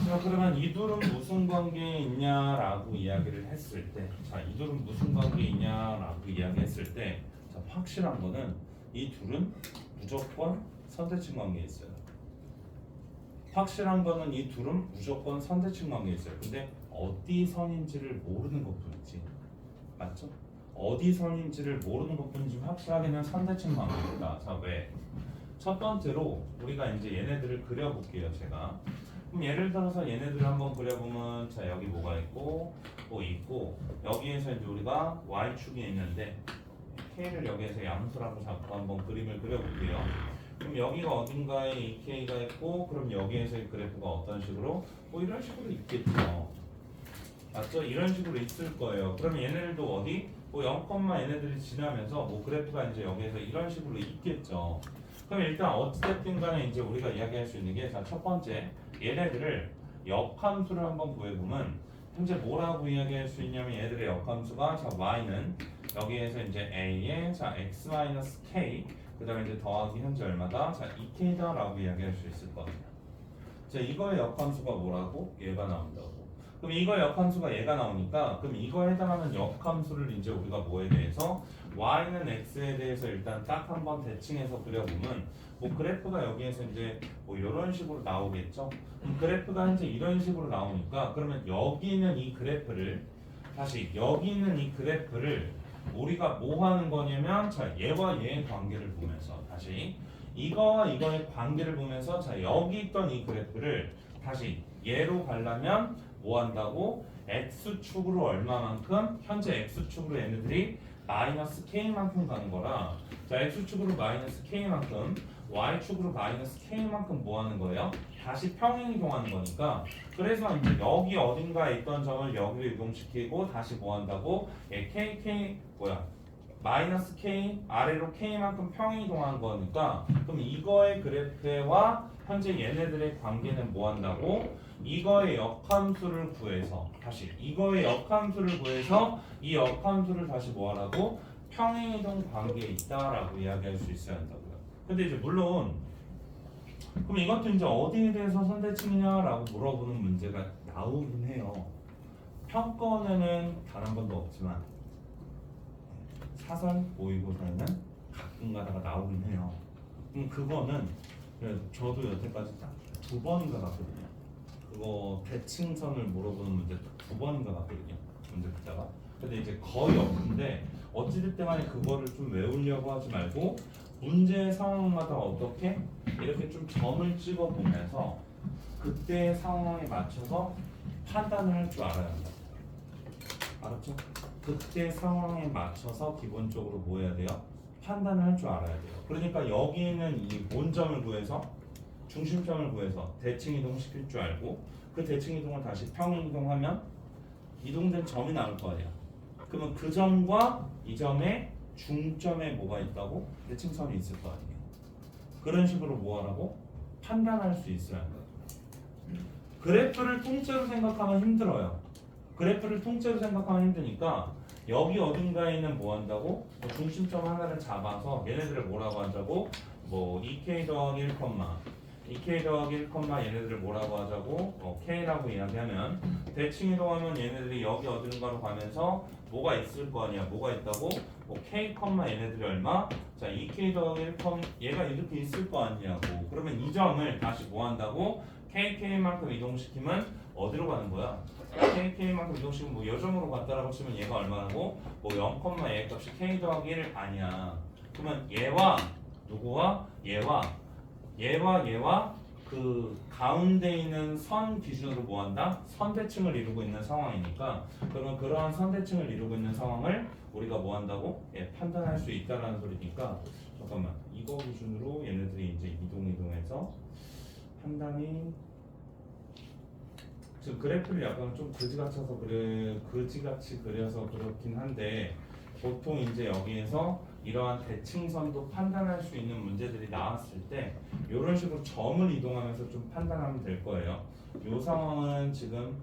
자 그러면 이 둘은 무슨 관계에 있냐라고 이야기를 했을 때 자 이 둘은 무슨 관계에 있냐라고 이야기했을 때 자 확실한 거는 이 둘은 무조건 선대칭 관계에 있어요. 확실한 거는 이 둘은 무조건 선대칭 관계에 있어요. 근데 어디 선인지를 모르는 것뿐이지. 맞죠? 어디 선인지를 모르는 것뿐이지 확실하게는 선대칭 관계입니다. 자 왜? 첫 번째로 우리가 이제 얘네들을 그려볼게요. 제가 그럼 예를 들어서 얘네들을 한번 그려보면 자 여기 뭐가 있고 뭐 있고 여기에서 이제 우리가 y축이 있는데 k를 여기에서 양수라고 잡고 한번 그림을 그려볼게요. 그럼 여기가 어딘가에 이 k가 있고 그럼 여기에서의 그래프가 어떤 식으로 뭐 이런 식으로 있겠죠. 맞죠? 이런 식으로 있을 거예요. 그러면 얘네들도 어디 뭐 0, 얘네들이 지나면서 뭐 그래프가 이제 여기에서 이런 식으로 있겠죠. 그럼 일단 어찌됐든 간에 이제 우리가 이야기할 수 있는 게 자 첫 번째 얘네들을 역함수를 한번 구해보면 현재 뭐라고 이야기할 수 있냐면 얘들의 역함수가 자 y는 여기에서 이제 a의 자 x 마이너스 k 그 다음에 이제 더하기 현재 얼마다 자 2k다 라고 이야기할 수 있을 거예요. 자 이거의 역함수가 뭐라고? 얘가 나온다고. 그럼 이거 역함수가 얘가 나오니까 그럼 이거에 해당하는 역함수를 이제 우리가 뭐에 대해서 y는 x에 대해서 일단 딱 한번 대칭해서 그려보면 뭐 그래프가 여기에서 이제 뭐 이런 식으로 나오겠죠. 그래프가 현재 이런 식으로 나오니까 그러면 여기 있는 이 그래프를 다시 여기 있는 이 그래프를 우리가 뭐 하는 거냐면 자 얘와 얘의 관계를 보면서 다시 이거와 이거의 관계를 보면서 자 여기 있던 이 그래프를 다시 얘로 가려면 뭐 한다고? x축으로 얼마만큼? 현재 x축으로 얘네들이 마이너스 k만큼 가는 거라 자 x축으로 마이너스 k만큼 y축으로 마이너스 k만큼 뭐 하는 거예요? 다시 평행이동하는 거니까 그래서 이제 여기 어딘가에 있던 점을 여기로 이동시키고 다시 뭐 한다고? k 뭐야? 마이너스 k 아래로 k만큼 평행이동하는 거니까 그럼 이거의 그래프와 현재 얘네들의 관계는 뭐 한다고? 이거의 역함수를 구해서 다시 이거의 역함수를 구해서 이 역함수를 다시 뭐 하라고? 평행이동 관계에 있다라고 이야기할 수 있어야 한다고요. 근데 이제 물론 그럼 이것도 이제 어디에 대해서 선대칭이냐라고 물어보는 문제가 나오긴 해요. 평가원에는 단 한 번도 없지만 사설 모의고사에는 가끔 가다가 나오긴 해요. 그럼 그거는 그래서 저도 여태까지 딱 2번인가 봤거든요. 그거 대칭선을 물어보는 문제 딱 2번인가 봤거든요. 문제 듣다가. 근데 이제 거의 없는데 어찌됐든 간에 그거를 좀 외우려고 하지 말고 문제 상황마다 어떻게 이렇게 좀 점을 찍어 보면서 그때 상황에 맞춰서 판단을 할 줄 알아야 한다. 알았죠? 그때 상황에 맞춰서 기본적으로 뭐 해야 돼요? 판단을 할 줄 알아야 돼요. 그러니까 여기는 이 본점을 구해서 중심점을 구해서 대칭 이동 시킬 줄 알고 그 대칭 이동을 다시 평행 이동하면 이동된 점이 나올 거 아니야. 그러면 그 점과 이 점의 중점에 뭐가 있다고? 대칭선이 있을 거 아니에요. 그런 식으로 뭐 하라고? 판단할 수 있어야 한다. 그래프를 통째로 생각하면 힘들어요. 그래프를 통째로 생각하면 힘드니까 여기 어딘가에 있는 뭐 한다고? 뭐 중심점 하나를 잡아서 얘네들을 뭐라고 하자고? 뭐 2k 더하기 1, 2k 더하기 1, 얘네들을 뭐라고 하자고? k라고 이야기하면 대칭 이동하면 얘네들이 여기 어딘가로 가면서 뭐가 있을 거 아니야? 뭐가 있다고? 뭐 k, 얘네들이 얼마? 자 2k 더하기 1, 얘가 이렇게 있을 거 아니냐고. 그러면 이 점을 다시 뭐 한다고? k만큼 이동시키면 어디로 가는 거야? k만큼 이동시키면 뭐 요점으로 갔다라고 치면 얘가 얼마고? 뭐 0, 얘 값이 k 더하기 1 아니야. 그러면 얘와 누구와? 얘와 그 가운데 있는 선 기준으로 뭐 한다? 선대칭을 이루고 있는 상황이니까 그러면 그러한 선대칭을 이루고 있는 상황을 우리가 뭐 한다고? 판단할 수 있다라는 소리니까 잠깐만 이거 기준으로 얘네들이 이제 이동해서 판단이 지금 그래프를 약간 좀 그지같이 그려서 그렇긴 한데 보통 이제 여기에서 이러한 대칭선도 판단할 수 있는 문제들이 나왔을 때 이런 식으로 점을 이동하면서 좀 판단하면 될 거예요. 이 상황은 지금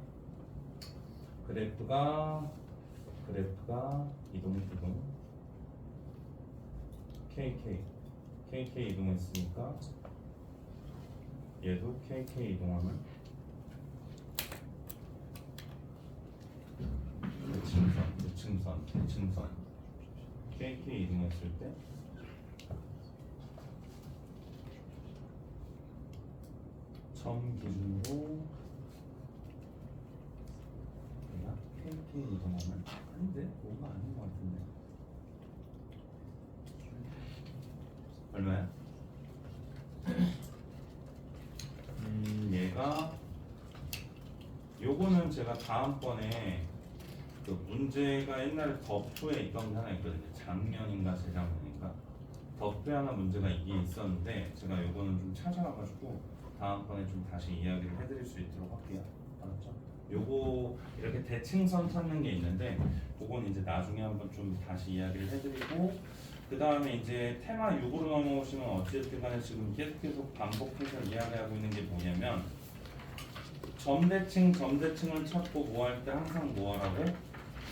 그래프가 이동 KK 이동했으니까 얘도 KK 이동하면 대칭선 KK 이동했을 때 점 기준으로 내가 KK 이동하면 아닌데? 뭐가 아닌 것 같은데 얼마야? 얘가 요거는 제가 다음번에 그 문제가 옛날에 덕후에 있던 게 하나 있거든요. 작년인가 재작년인가 덕후에 하나 문제가 이게 있었는데 제가 요거는 좀 찾아와가지고 다음번에 좀 다시 이야기를 해드릴 수 있도록 할게요. 알았죠? 요거 이렇게 대칭선 찾는 게 있는데 그건 이제 나중에 한번 좀 다시 이야기를 해드리고 그 다음에 이제 테마 6으로 넘어오시면 어쨌든 간에 지금 계속 반복해서 이야기하고 있는 게 뭐냐면 점대칭을 찾고 뭐 할 때 항상 뭐 하라고?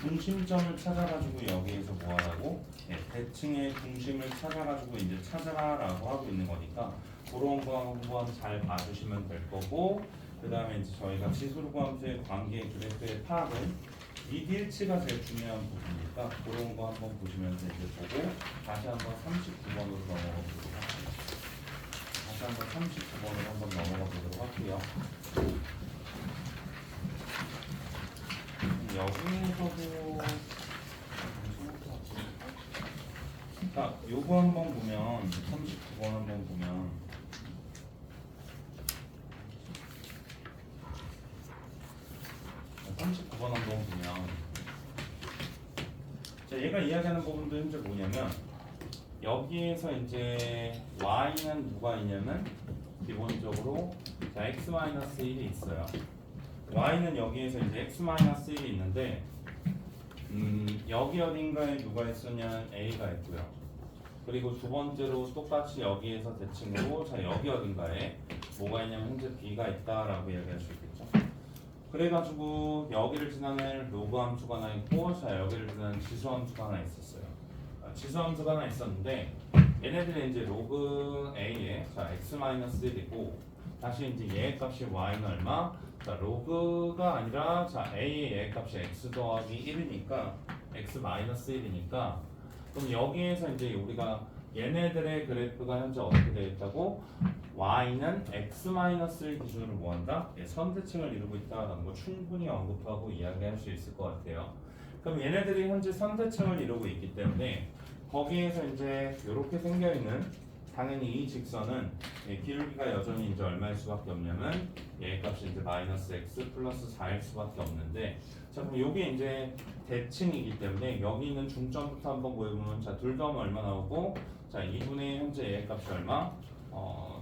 중심점을 찾아가지고 여기에서 뭐 하라고? 대칭의 중심을 찾아가지고 이제 찾아라라고 하고 있는 거니까 그런 거 한번 잘 봐주시면 될 거고 그 다음에 이제 저희가 지수함수의 관계 그래프의 파악은 미디일치가 제일 중요한 부분이니까 그런 거 한번 보시면 이제 보고 다시 한번 39번으로 넘어가 보도록 할게요. 다시 한번 39번으로 한번 넘어가 보도록 할게요. 여기서도 자, 요거 한번 보면 39번 한번 보면 39번 한번 보면 자, 얘가 이야기하는 부분도 현재 뭐냐면 여기에서 이제 y는 누가 있냐면 기본적으로 자 x-1이 있어요. y는 여기에서 이제 x-1이 있는데 여기 어딘가에 누가 있었냐면 a가 있고요. 그리고 두 번째로 똑같이 여기에서 대칭으로 자 여기 어딘가에 뭐가 있냐면 현재 b가 있다라고 이야기할 수 있겠죠. 그래가지고 여기를 지나는 로그 함수가 하나 있고 자 여기를 지나는 지수 함수가 하나 있었어요. 지수 함수가 하나 있었는데 얘네들이 이제 로그 a에 자 x-1이고 다시 이제 얘의 값이 y는 얼마? 자 로그가 아니라 자 a의 얘의 값이 x 더하기 1이니까 x-1이니까 그럼 여기에서 이제 우리가 얘네들의 그래프가 현재 어떻게 되어 있다고? y는 x-를 기준으로 뭐한다? 예, 선대칭을 이루고 있다라는 거 충분히 언급하고 이야기할 수 있을 것 같아요. 그럼 얘네들이 현재 선대칭을 이루고 있기 때문에 거기에서 이제 이렇게 생겨 있는 당연히 이 직선은 예, 기울기가 여전히 이제 얼마일 수밖에 없냐면 얘 값이 이제 마이너스 x 플러스 4일 수밖에 없는데 자 그럼 요게 이제 대칭이기 때문에 여기 있는 중점부터 한번 보여보면 자 둘 더하면 얼마 나오고 자 2분의 현재 얘 값이 얼마?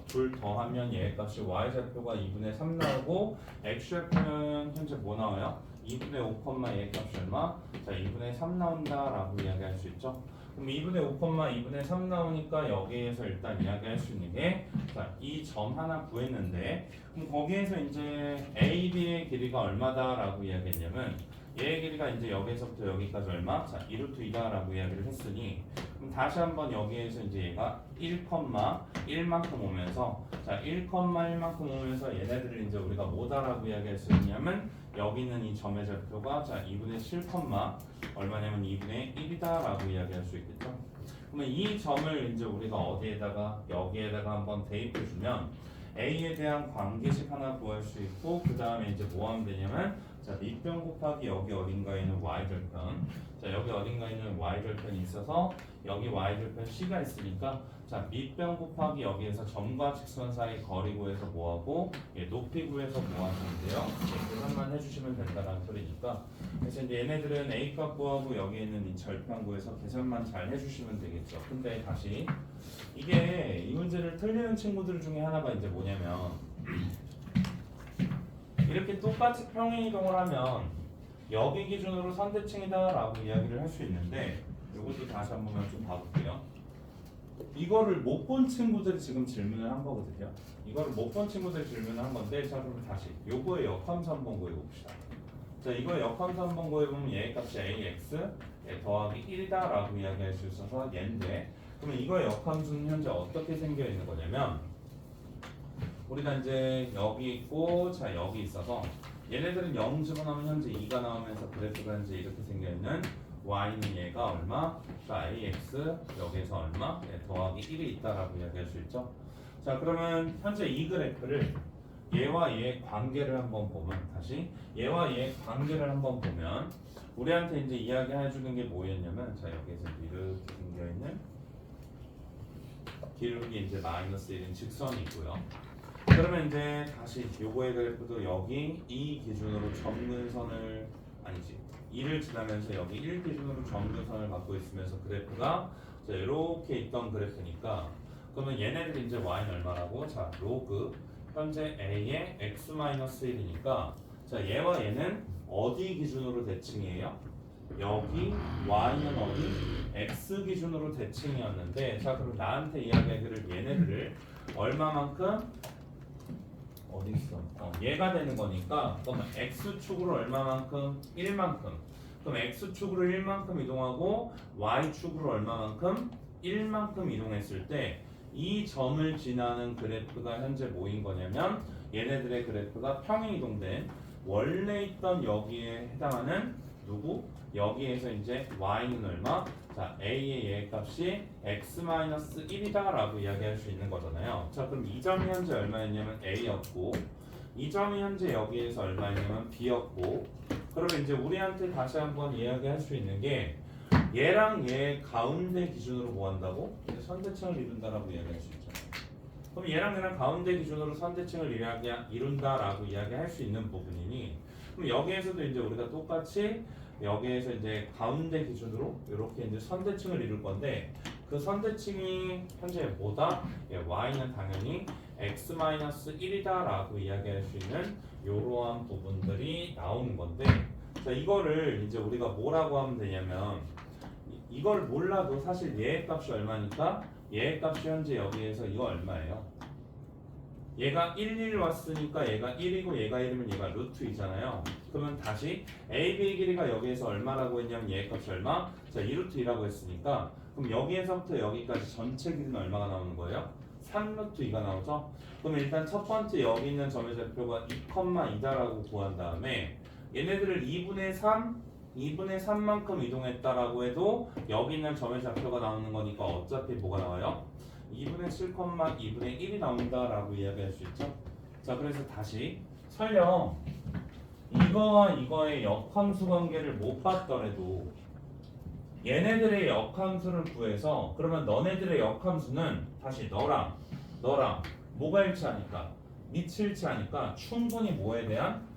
둘 더하면 얘 값이 y좌표가 2분의 3 나오고 x좌표는 현재 뭐 나와요? 2분의 5, 얘 값이 얼마? 자 2분의 3 나온다라고 이야기할 수 있죠. 그럼 2분의 5, 2분의 3 나오니까 여기에서 일단 이야기할 수 있는 게 자, 이 점 하나 구했는데 그럼 거기에서 이제 A, B의 길이가 얼마다라고 이야기했냐면 얘의 길이가 이제 여기에서부터 여기까지 얼마? 자, 2루트 2다라고 이야기를 했으니 그럼 다시 한번 여기에서 이제 얘가 1,1만큼 오면서 자, 1,1만큼 오면서 얘네들을 이제 우리가 뭐다라고 이야기할 수 있냐면 여기 있는 이 점의 좌표가 자 2분의 7, 얼마냐면 2분의 1이다라고 이야기할 수 있겠죠. 그러면 이 점을 이제 우리가 어디에다가 여기에다가 한번 대입해 주면 A에 대한 관계식 하나 구할 수 있고 그 다음에 이제 뭐 하면 되냐면 자 밑변 곱하기 여기 어딘가에 있는 y절편 자 여기 어딘가에 있는 y절편이 있어서 여기 y절편 c가 있으니까 자 밑변 곱하기 여기에서 점과 직선 사이 거리 구해서 뭐하고 예, 높이 구해서 뭐하는데요 예, 계산만 해주시면 된다라는 소리니까 그래서 이제 얘네들은 a 값 구하고 여기 있는 이 절편 구해서 계산만 잘 해주시면 되겠죠. 근데 다시 이게 이 문제를 틀리는 친구들 중에 하나가 이제 뭐냐면 이렇게 똑같이 평행이동을 하면 여기 기준으로 선대칭이다라고 이야기를 할 수 있는데 이것도 다시 한번 좀 봐볼게요. 이거를 못 본 친구들이 지금 질문을 한 거거든요. 이거를 못 본 친구들이 질문을 한 건데 자 그럼 다시 요거의 역함수 한번 구해봅시다. 자 이거의 역함수 한번 구해보면 얘의 값이 ax 더하기 1이다라고 이야기할 수 있어서 얘인데 그러면 이거의 역함수는 현재 어떻게 생겨 있는 거냐면 우리가 이제 여기 있고 자 여기 있어서 얘네들은 0 집어넣으면 현재 2가 나오면서 그래프가 현재 이렇게 생겨 있는 y는 얘가 얼마? 자 ax 여기에서 얼마? 네, 더하기 1이 있다라고 이야기할 수 있죠. 자 그러면 현재 이 그래프를 얘와 얘의 관계를 한번 보면 다시 얘와 얘의 관계를 한번 보면 우리한테 이제 이야기해 주는 게 뭐였냐면 자 여기에서 이렇게 생겨 있는 기울기 이제 마이너스 1인 직선이 있고요. 그러면 이제 다시 요거의 그래프도 여기 이 기준으로 점근선을 아니지 2를 지나면서 여기 1 기준으로 점근선을 갖고 있으면서 그래프가 자 이렇게 있던 그래프니까 그러면 얘네들 이제 y는 얼마라고? 자 로그 현재 a의 x-1이니까 자 얘와 얘는 어디 기준으로 대칭이에요? 여기 y는 어디? x 기준으로 대칭이었는데 자 그럼 나한테 이야기하기를 얘네들을 얼마만큼? 어디 있어? 얘가 되는 거니까 그러면 x축으로 얼마만큼? 1만큼 그럼 x축으로 1만큼 이동하고 y축으로 얼마만큼? 1만큼 이동했을 때 이 점을 지나는 그래프가 현재 뭐인 거냐면 얘네들의 그래프가 평행 이동된 원래 있던 여기에 해당하는 누구? 여기에서 이제 y는 얼마? 자 a의 얘 값이 x-1이다 라고 이야기할 수 있는 거잖아요. 자 그럼 이 점이 현재 얼마였냐면 a였고 이 점이 현재 여기에서 얼마였냐면 b였고 그러면 이제 우리한테 다시 한번 이야기할 수 있는 게 얘랑 얘 가운데 기준으로 뭐 한다고? 선대칭을 이룬다라고 이야기할 수 있잖아요. 그럼 얘랑 가운데 기준으로 선대칭을 이룬다라고 이야기할 수 있는 부분이니 그럼 여기에서도 이제 우리가 똑같이 여기에서 이제 가운데 기준으로 이렇게 이제 선대칭을 이룰 건데 그 선대칭이 현재 뭐다? 예, y는 당연히 x-1이다라고 이야기할 수 있는 이러한 부분들이 나오는 건데 자 이거를 이제 우리가 뭐라고 하면 되냐면 이걸 몰라도 사실 얘의 값이 얼마니까 얘의 값이 현재 여기에서 이거 얼마예요? 얘가 1 왔으니까 얘가 1이고 얘가 1이면 얘가 루트 2잖아요. 그러면 다시 AB의 길이가 여기에서 얼마라고 했냐면 얘의 값이 얼마? 자 2루트 2라고 했으니까 그럼 여기에서부터 여기까지 전체 길이는 얼마가 나오는 거예요? 3루트 2가 나오죠? 그럼 일단 첫 번째 여기 있는 점의 좌표가 2,2다라고 구한 다음에 얘네들을 2분의 3만큼 이동했다라고 해도 여기 있는 점의 좌표가 나오는 거니까 어차피 뭐가 나와요? 2분의 7, 2분의 1이 나온다라고 이야기할 수 있죠. 자 그래서 다시 설령 이거와 이거의 역함수 관계를 못 봤더라도 얘네들의 역함수를 구해서 그러면 너네들의 역함수는 다시 너랑 뭐가 일치하니까 밑이 일치하니까 충분히 뭐에 대한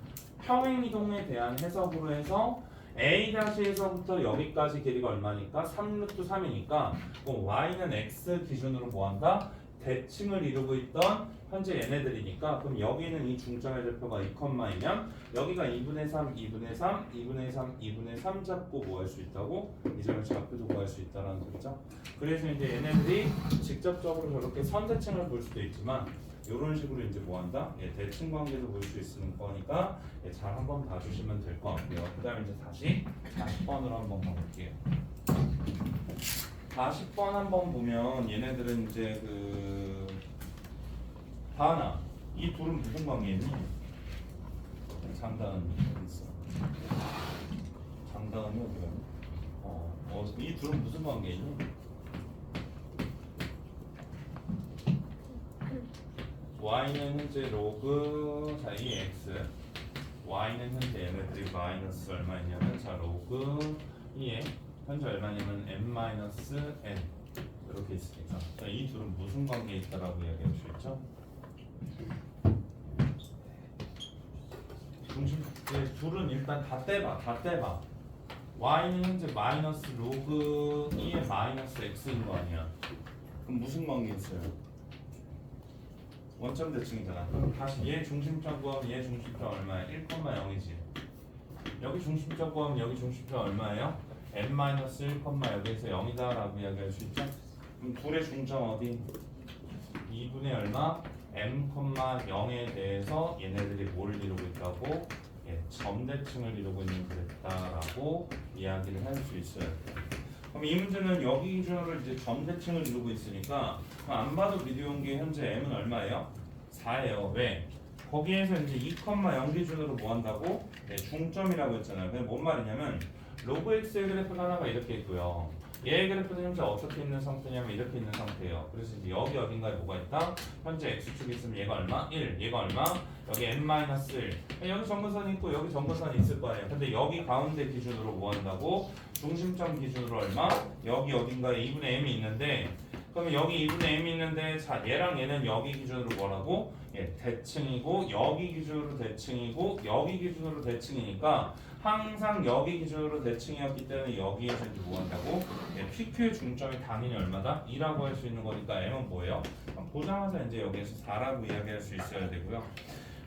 평행이동에 대한 해석으로 해서 A-에서부터 여기까지 길이가 얼마니까? 3루트 3이니까 그럼 Y는 X 기준으로 뭐한다? 대칭을 이루고 있던 현재 얘네들이니까 그럼 여기는 이 중점의 좌표가 2,2면 여기가 2분의 3, 2분의 3, 2분의 3, 2분의 3 잡고 뭐 할 수 있다고? 이 점의 좌표도 구할 수 있다는 거죠. 그래서 이제 얘네들이 직접적으로 저렇게 선대칭을 볼 수도 있지만 이런 식으로 이제 뭐한다? 예, 대칭 관계도 볼 수 있는 거니까 예, 잘 한번 봐주시면 될 것 같고요. 그 다음에 이제 다시 40번으로 한번 봐볼게요. 40번 한번 보면 얘네들은 이제 그 다나 이 둘은 무슨 관계니? 장단은 어디 있어? 장단은 어디야? 이 둘은 무슨 관계니? y는 현재 로그 자 이 x y는 현재 얘네들이 마이너스 얼마냐면 자 로그 2에 현재 얼마냐면 n-n 이렇게 있으니까 자, 이 둘은 무슨 관계에 있다라고 이야기할 수 있죠? 중심 둘은 일단 다 떼봐 y는 현재 마이너스 로그 2에 마이너스 x인 거 아니야. 그럼 무슨 관계 있어요? 원점 대칭이잖아. 그럼 다시 얘 중심점 구하면 얘 중심점 얼마야? 1,0이지. 여기 중심점 구하면 여기 중심점 얼마예요? n-1, 여기에서 0이다라고 이야기할 수 있죠. 그럼 둘의 중점 어디? 2분의 얼마? m,0에 대해서 얘네들이 뭘 이루고 있다고? 예, 점 대칭을 이루고 있는 그랬다라고 이야기를 할 수 있어요. 그럼 이 문제는 여기 기준으로 이제 점 대칭을 이루고 있으니까 안 봐도 미디어온 게 현재 m은 얼마예요? 4예요. 왜? 거기에서 이제 2,0 기준으로 뭐 한다고? 네, 중점이라고 했잖아요. 그게 뭔 말이냐면 로그 x의 그래프가 하나가 이렇게 있고요. 얘의 그래프는 현재 어떻게 있는 상태냐면 이렇게 있는 상태예요. 그래서 이제 여기 어딘가에 뭐가 있다? 현재 x축이 있으면 얘가 얼마? 1. 얘가 얼마? 여기 n-1. 여기 점근선이 있고 여기 점근선이 있을 거 아니에요. 근데 여기 가운데 기준으로 뭐 한다고? 중심점 기준으로 얼마? 여기 어딘가에 2분의 m이 있는데 그러면 여기 2분의 m이 있는데 자 얘랑 얘는 여기 기준으로 뭐라고? 예, 대칭이고 여기 기준으로 대칭이고 여기 기준으로 대칭이니까 항상 여기 기준으로 대칭이었기 때문에 여기에서 이제 뭐 한다고? 예, PQ의 중점이 당연히 얼마다? 2라고 할 수 있는 거니까 m은 뭐예요? 보자마자 이제 여기에서 4라고 이야기할 수 있어야 되고요.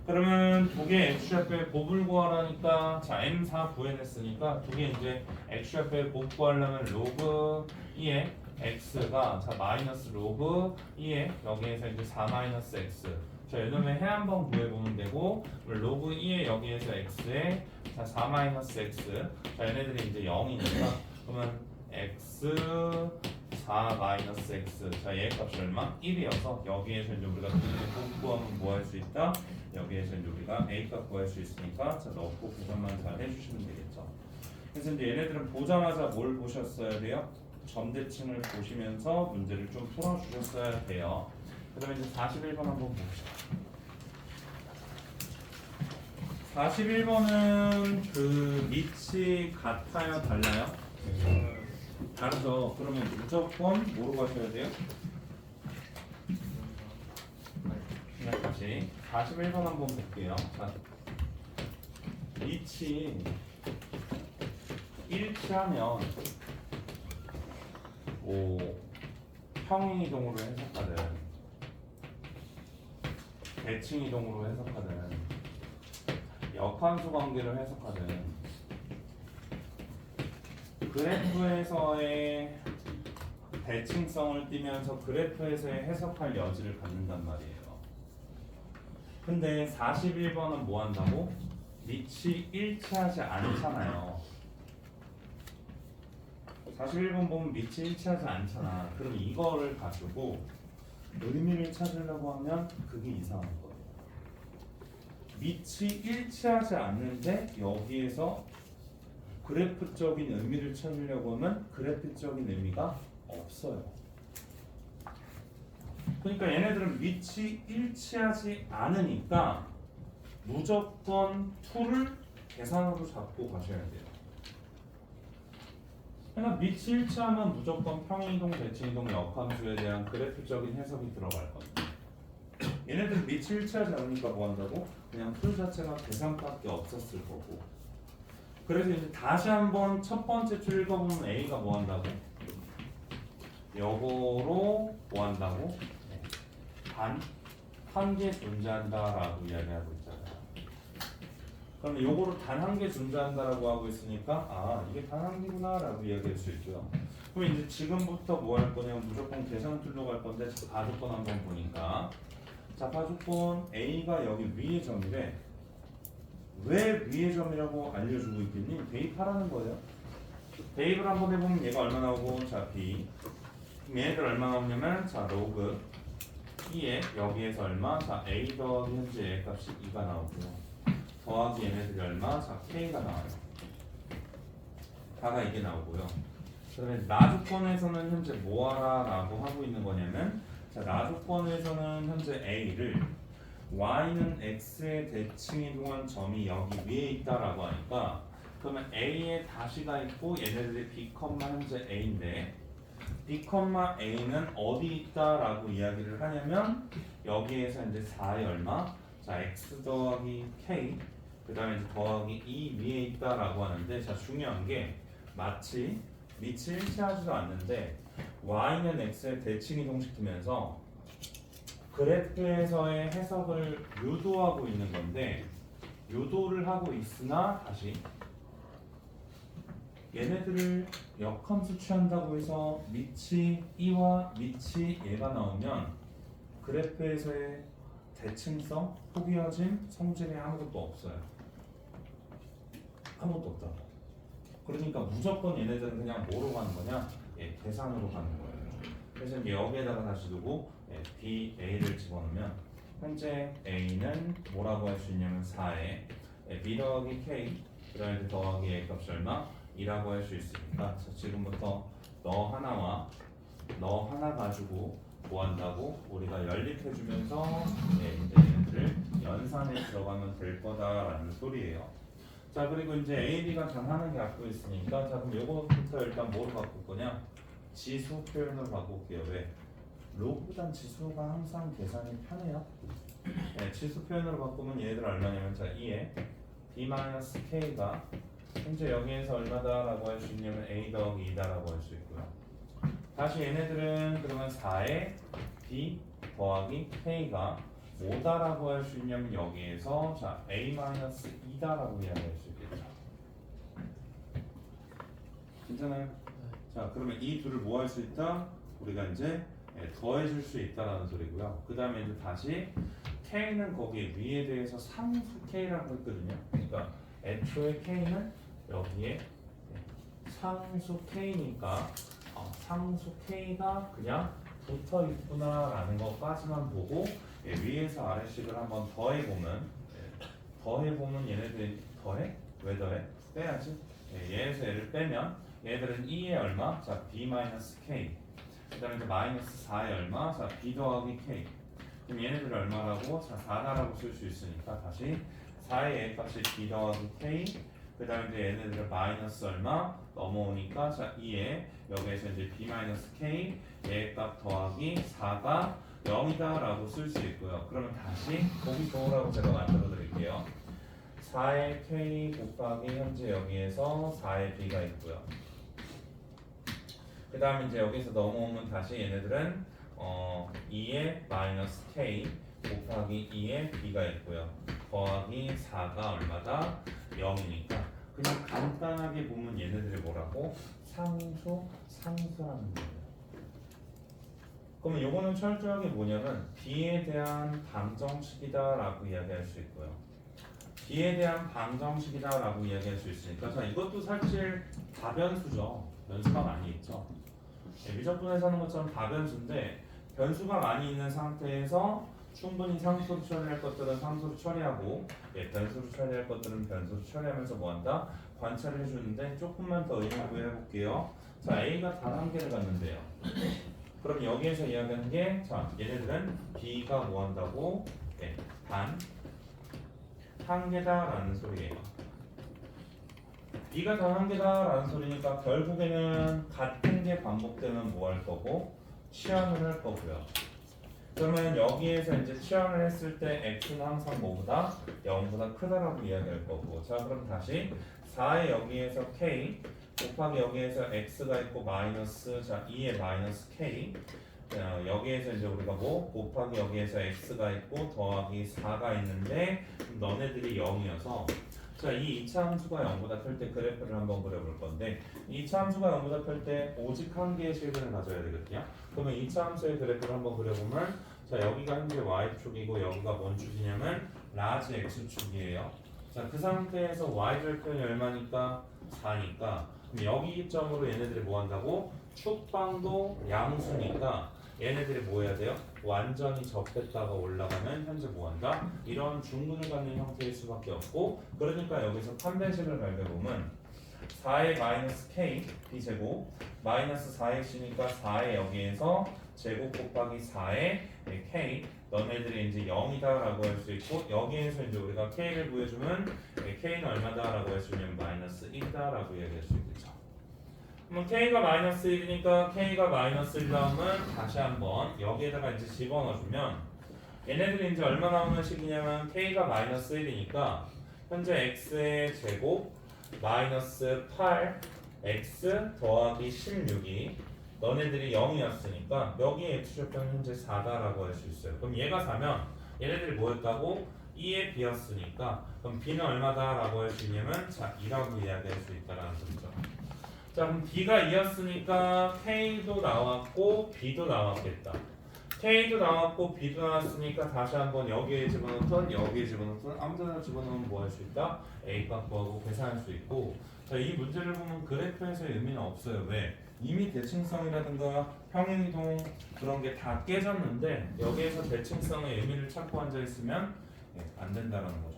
그러면 두 개 x좌표의 곱을 구하라니까 자 m4 구해냈으니까 두 개 이제 x좌표의 곱 구하려면 로그 2에 x가 자 마이너스 로그 2에 여기에서 이제 4 마이너스 x 자 이놈의 해 한번 구해보면 되고 로그 2에 여기에서 x에 자 4 마이너스 x 자 얘네들이 이제 0이니까 그러면 x 4 마이너스 x 자 얘의 값이 얼마? 1이어서 여기에서 이제 우리가 곱 구하면 뭐 할 수 있다? 여기에서 이제 우리가 a 값 구할 수 있으니까 자 넣고 계산만 잘 해주시면 되겠죠. 그래서 이제 얘네들은 보자마자 뭘 보셨어야 돼요? 점대칭을 보시면서 문제를 좀 풀어주셨어야 돼요. 그다음에 이제 41번 한번 봅시다. 41번은 그 밑이 같아요, 달라요? 다르죠. 그러면 무조건 뭐로 가셔야 돼요? 다시 41번 한번 볼게요. 자, 밑이 일치하면 뭐 평행이동으로 해석하든 대칭이동으로 해석하든 역함수 관계로 해석하든 그래프에서의 대칭성을 띠면서 그래프에서의 해석할 여지를 갖는단 말이에요. 근데 41번은 뭐 한다고? 밑이 일치하지 않잖아요. 41번 보면 밑이 일치하지 않잖아. 그럼 이거를 가지고 의미를 찾으려고 하면 그게 이상한 거예요. 밑이 일치하지 않는데 여기에서 그래프적인 의미를 찾으려고 하면 그래프적인 의미가 없어요. 그러니까 얘네들은 밑이 일치하지 않으니까 무조건 2를 계산으로 잡고 가셔야 돼요. 그러니까 밑이 일치하면 무조건 평행이동, 대칭이동, 역함수에 대한 그래프적인 해석이 들어갈 겁니다. 얘네들은 밑이 일치하지 않으니까 뭐 한다고? 그냥 풀 자체가 계산밖에 없었을 거고. 그래서 이제 다시 한번 첫 번째 줄 읽어보면 A가 뭐 한다고? 요거로 뭐 한다고? 단 한 개 존재한다라고 이야기하고 있잖아요. 그럼 요거로 단 한 개 존재한다라고 하고 있으니까 아 이게 단 한 개구나라고 이야기할 수 있고요. 그럼 이제 지금부터 뭐 할 거냐면 무조건 계산 툴로 갈 건데 바주권 한번 보니까 자 바주권 A가 여기 위의 점이래. 왜 위의 점이라고 알려주고 있겠니? 대입하라는 거예요. 대입을 한번 해보면 얘가 얼마 나오고 자 B 그럼 얘네들 얼마 나오냐면 자 로그 2에 여기에서 얼마? 자 A 더하기 현재 A 값이 2가 나오고요. 더하기 얘네들이 얼마? 자 K가 나와요. 다가 이게 나오고요. 그다음에 나주권에서는 현재 뭐하라 라고 하고 있는 거냐면 자 나주권에서는 현재 A를 Y는 X의 대칭이동한 점이 여기 위에 있다라고 하니까 그러면 A에 다시가 있고 얘네들이 B, 현재 A인데 B, A는 어디 있다라고 이야기를 하냐면 여기에서 이제 4의 얼마? 자 X 더하기 K 그 다음에 이제 더하기 2 위에 있다라고 하는데 자 중요한 게 마치 밑이 일치하지도 않는데 Y는 X의 대칭이동시키면서 그래프에서의 해석을 유도하고 있는 건데 유도를 하고 있으나 다시 얘네들을 역함수 취한다고 해서 밑이 2와 밑이 얘가 나오면 그래프에서의 대칭성, 포기어짐, 성질이 아무것도 없어요. 아무것도 없다고. 그러니까 무조건 얘네들은 그냥 뭐로 가는 거냐? 예, 계산으로 가는 거예요. 그래서 이제 여기에다가 다시 두고 B, A를 집어넣으면 현재 A는 뭐라고 할 수 있냐면 4에 B 더하기 K 그 다음에 더하기 A 값이 얼마? 2라고 할 수 있으니까 자, 지금부터 너 하나와 너 하나 가지고 뭐 한다고? 우리가 연립해주면서 이제 얘네들을 연산에 들어가면 될 거다라는 소리예요. 자 그리고 이제 A, B가 단 하는 게 갖고 있으니까 자 그럼 요거부터 일단 뭐로 바꿀 거냐? 지수 표현으로 바꿀게요. 왜? 로그보단 지수가 항상 계산이 편해요. 네, 지수 표현으로 바꾸면 얘들 얼마냐면 자 2에 B-K가 현재 여기에서 얼마다라고 할 수 있냐면 A 더하기 2다라고 할 수 있고요. 다시 얘네들은 그러면 4에 B 더하기 K가 5다라고 할 수 있냐면 여기에서 자 A-2다라고 이야기할 수 있겠죠. 괜찮아요? 자 그러면 이 둘을 뭐 할 수 있다? 우리가 이제 더해줄 수 있다라는 소리고요. 그 다음에 이제 다시 K는 거기에 위에 대해서 상수 K라고 했거든요. 그러니까 애초에 K는 여기에 상수 K니까 상수 K가 그냥 붙어 있구나라는 것까지만 보고 위에서 아래식을 한번 더해보면 얘네들이 더해? 왜 더해? 빼야지. 얘에서 얘를 빼면 얘들은 2에 얼마? 자 B-K 그 다음에 이제 마이너스 4에 얼마? 자 B 더하기 K 그럼 얘네들 얼마라고? 자 4다라고 쓸 수 있으니까 다시 4의 A 값이 B 더하기 K 그 다음에 이제 얘네들을 마이너스 얼마? 넘어오니까 자 2에 여기에서 이제 B-K 얘 값 더하기 4가 0이다 라고 쓸 수 있고요. 그러면 다시 보기 좋으라고 제가 만들어 드릴게요. 4의 k 곱하기 현재 여기에서 4의 b가 있고요. 그 다음에 이제 여기서 넘어오면 다시 얘네들은 2의 마이너스 k 곱하기 2의 b가 있고요. 더하기 4가 얼마다? 0이니까 그냥 간단하게 보면 얘네들이 뭐라고? 상수라는 거예요. 그러면 요거는 철저하게 뭐냐면 b에 대한 방정식이다 라고 이야기할 수 있고요. b에 대한 방정식이다 라고 이야기할 수 있으니까 자 이것도 사실 다변수죠. 변수가 많이 있죠. 미적분에서 하는 것처럼 다변수인데 변수가 많이 있는 상태에서 충분히 상수로 처리할 것들은 상수로 처리하고 변수로 처리할 것들은 변수로 처리하면서 뭐한다? 관찰을 해주는데 조금만 더 의미 부여해볼게요. 자 A가 단 한 개를 갖는데요. 그럼 여기에서 이야기하는 게 자 얘네들은 B가 뭐한다고? 단 한 개다라는 소리예요. B가 단 한 개다라는 소리니까 결국에는 같은 게 반복되면 뭐 할 거고? 치환을 할 거고요. 그러면 여기에서 이제 치환을 했을 때 x는 항상 뭐보다 0보다 크다라고 이야기할 거고 자 그럼 다시 4의 여기에서 k 곱하기 여기에서 x가 있고 마이너스 자 2의 마이너스 k 여기에서 이제 우리가 뭐 곱하기 여기에서 x가 있고 더하기 4가 있는데 너네들이 0이어서 자, 이 2차 함수가 0보다 클 때 그래프를 한번 그려볼 건데 2차 함수가 0보다 클 때 오직 한 개의 실근을 가져야 되거든요. 그러면 2차 함수의 그래프를 한번 그려보면 자, 여기가 현재 y축이고 여기가 뭔 축이냐면 라지 x축이에요. 자, 그 상태에서 y절편이 얼마니까? 4니까 그럼 여기 점으로 얘네들이 뭐 한다고? 축방도 양수니까 얘네들이 뭐 해야 돼요? 완전히 접했다가 올라가면 현재 뭐한다? 이런 중근을 갖는 형태일 수밖에 없고 그러니까 여기서 판별식을 발견해보면 4의 마이너스 k b제곱 마이너스 4x니까 4의 여기에서 제곱 곱하기 4의 k 너네들이 이제 0이다 라고 할 수 있고 여기에서 이제 우리가 k를 구해주면 k는 얼마다 라고 해주면 마이너스 1이다 라고 얘기할 수 있겠죠. 그럼 k가 마이너스 1이니까 k가 마이너스 1 나오면 다시 한번 여기에다가 이제 집어넣어주면 얘네들이 이제 얼마 나오는 식이냐면 k가 마이너스 1이니까 현재 x의 제곱 마이너스 8 x 더하기 16이 너네들이 0이었으니까 여기에 x절편은 현재 4다라고 할 수 있어요. 그럼 얘가 4면 얘네들이 뭐였다고? 2의 b였으니까 그럼 b는 얼마다라고 할 수 있냐면 자 2라고 이야기할 수 있다라는 소리죠. 자 그럼 B가 2였으니까 K도 나왔고 B도 나왔겠다. K도 나왔고 B도 나왔으니까 다시 한번 여기에 집어넣던 여기에 집어넣던 아무데나 집어넣으면 뭐 할 수 있다? A값 구하고 계산할 수 있고 자 이 문제를 보면 그래프에서의 의미는 없어요. 왜? 이미 대칭성이라든가 평행이동 그런 게 다 깨졌는데 여기에서 대칭성의 의미를 찾고 앉아있으면 안 된다는 거죠.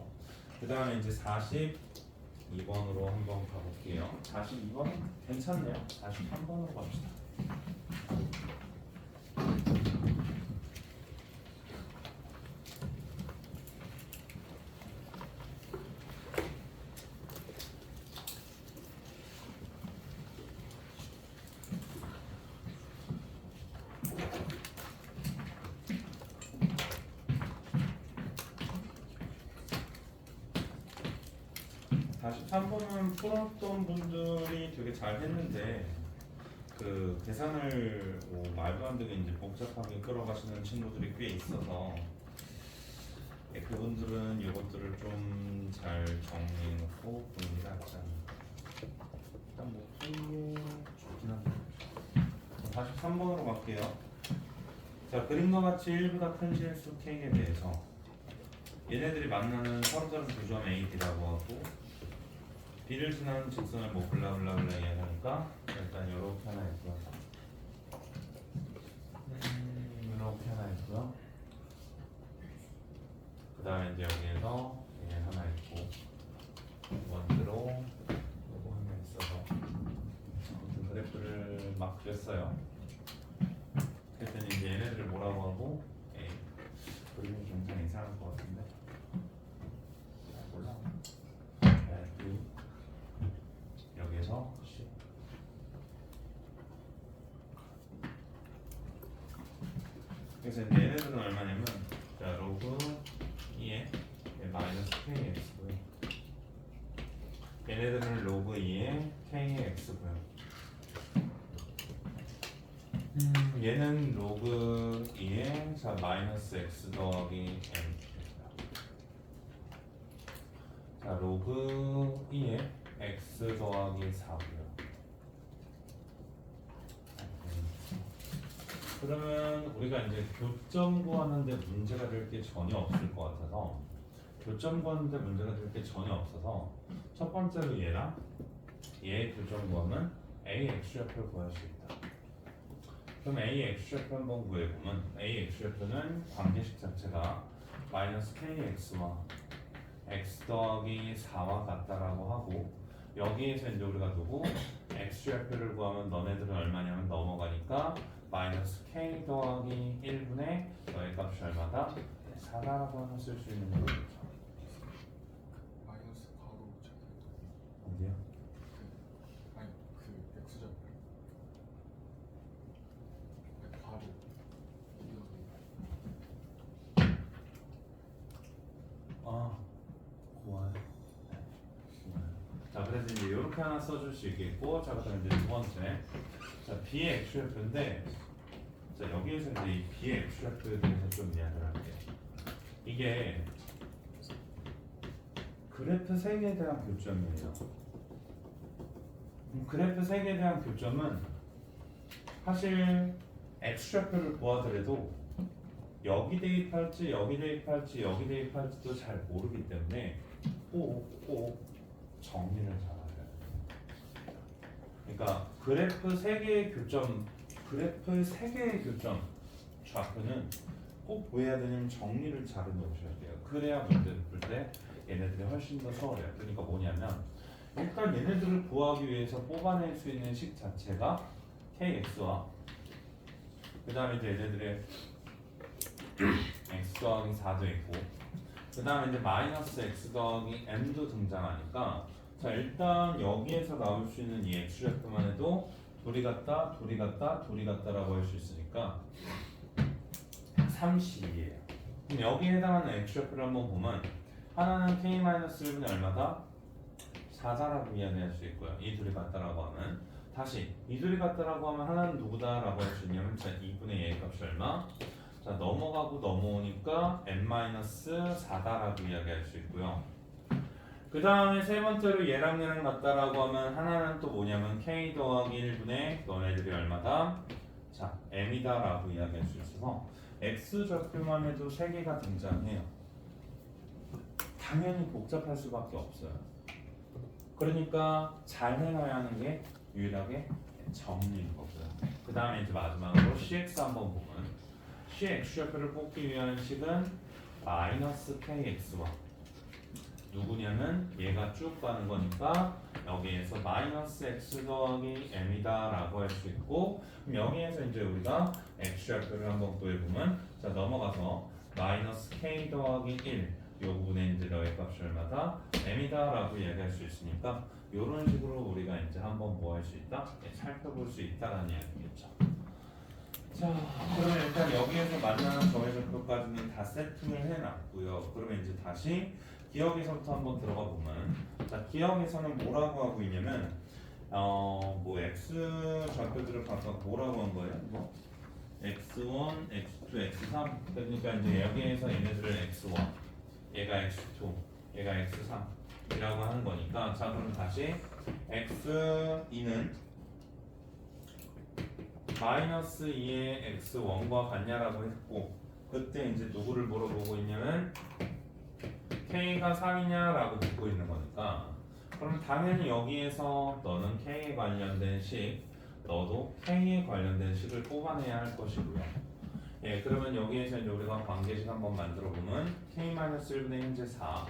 그 다음에 이제 42번으로 한번 가볼게요. 42번 괜찮네요. 43번으로 갑시다. 다시 3번은 풀었던 분들이 되게 잘 했는데 그 계산을 뭐 말도 안 되게 이제 복잡하게 끌어가시는 친구들이 꽤 있어서 그분들은 이것들을 좀 잘 정리해놓고 보는 게 낫지 않나. 일단 뭐 풀게 좋긴 한데 43번으로 갈게요. 자 그림과 같이 1보다 큰 실수 K에 대해서 얘네들이 만나는 서로 다른 두 점 A, B라고 하고 B를 지나는 직선을 뭐 블라블라블라 이야기하니까 일단 이렇게 하나 있고요. 이렇게 하나 있고요. 그 다음에 이제 여기에서 얘 하나 있고 원대로 요거 하나 있어서 아무튼 그래프를 막 그렸어요. 그랬더니 이제 얘네들을 뭐라고 하고 그림이 굉장히 이상할 것 같은데 잘 몰라. 여기에서 그래서 이제 얘네들은 얼마냐면 자 로그 2에 마이너스 kx고요. 얘네들은 로그 2에 kx고요. 얘는 로그 2에 자 마이너스 x 더하기 m. 자 로그 2에 x 더하기 4고요. 그러면 우리가 이제 교점 구하는데 문제가 될 게 전혀 없을 것 같아서 교점 구하는데 문제가 될 게 전혀 없어서 첫 번째로 얘랑 얘의 교점 구하면 a x좌표를 구할 수 있다. 그럼 a x좌표 한번 구해보면 a x좌표는 관계식 자체가 마이너스 kx와 x 더하기 4와 같다라고 하고 여기에서 이제 우리가 누구 x좌표를 구하면 너네들은 얼마냐면 넘어가니까 마이너스 k 더하기 1분의 너의 값이 얼마다? 4다라고 하면 쓸 수 있는 거죠. 마이너스 괄호 잡혀있다. 어디요? 아니 그 x 잡혀. 아니 괄호 아 고마워요. 자 그래서 이제 이렇게 하나 써줄 수 있겠고 자 그다음 이제 두 번째 자 b의 x좌표인데 자 여기에서 이제 이 b의 x좌표에 대해서 좀 이야기를 할게요. 이게 그래프 3개에 대한 교점이에요. 그래프 3개에 대한 교점은 사실 x좌표를 구하더라도 여기 대입할지 여기 대입할지 여기 대입할지도 잘 모르기 때문에 꼭 정리를 잘 하셔야 돼요. 그러니까 그래프 3개의 교점 좌표는 꼭 뭐 해야 되냐면 정리를 잘 해놓으셔야 돼요. 그래야 문제를 풀 때 얘네들이 훨씬 더 수월해요. 그러니까 뭐냐면 일단 얘네들을 구하기 위해서 뽑아낼 수 있는 식 자체가 kx와 그 다음에 이제 얘네들의 x 더하기 4도 있고 그 다음에 이제 마이너스 x 더하기 m도 등장하니까 자 일단 여기에서 나올 수 있는 이 x좌표만 해도 둘이 같다 라고 할 수 있으니까 32예요. 그럼 여기에 해당하는 x좌표를 한번 보면 하나는 k-1분의 얼마다? 4다라고 이야기할 수 있고요. 이 둘이 같다라고 하면 다시 이 둘이 같다라고 하면 하나는 누구다라고 할 수 있냐면 자 2분의 얘의 값이 얼마? 자 넘어가고 넘어오니까 n-4다라고 이야기할 수 있고요. 그 다음에 세 번째로 얘랑 얘랑 같다라고 하면 하나는 또 뭐냐면 k 더하기 1분의 너네들이 얼마다? 자 m이다라고 이야기할 수 있어서 x좌표만 해도 3개가 등장해요. 당연히 복잡할 수밖에 없어요. 그러니까 잘 해놔야 하는 게 유일하게 정리인 거고요. 그 다음에 이제 마지막으로 cx 한번 보면 cx좌표를 뽑기 위한 식은 마이너스 kx와 누구냐면 얘가 쭉 가는 거니까 여기에서 마이너스 x 더하기 m이다 라고 할 수 있고 그럼 여기에서 이제 우리가 x좌표를 한번 구해보면 자 넘어가서 마이너스 k 더하기 1 요 부분에 이제 너의 값이 얼마다? m이다 라고 얘기할 수 있으니까 이런 식으로 우리가 이제 한번 뭐 할 수 있다? 살펴볼 수 있다라는 이야기겠죠. 자 그러면 일단 여기에서 만나는 정의좌표까지는 다 세팅을 해놨고요. 그러면 이제 다시 기억에서부터 한번 들어가 보면 자 기억에서는 뭐라고 하고 있냐면 뭐 x 좌표들을 각각 뭐라고 한 거예요? 뭐 x1, x2, x3 그러니까 이제 여기에서 얘네들을 x1 얘가 x2 얘가 x3 이라고 하는 거니까 자 그럼 다시 x2는 마이너스 2의 x1과 같냐라고 했고 그때 이제 누구를 물어보고 있냐면 k가 3이냐라고 묻고 있는 거니까 그럼 당연히 여기에서 너는 k에 관련된 식 너도 k에 관련된 식을 뽑아내야 할 것이고요. 예, 그러면 여기에서 이제 우리가 관계식 한번 만들어 보면 k-1분의 현재 4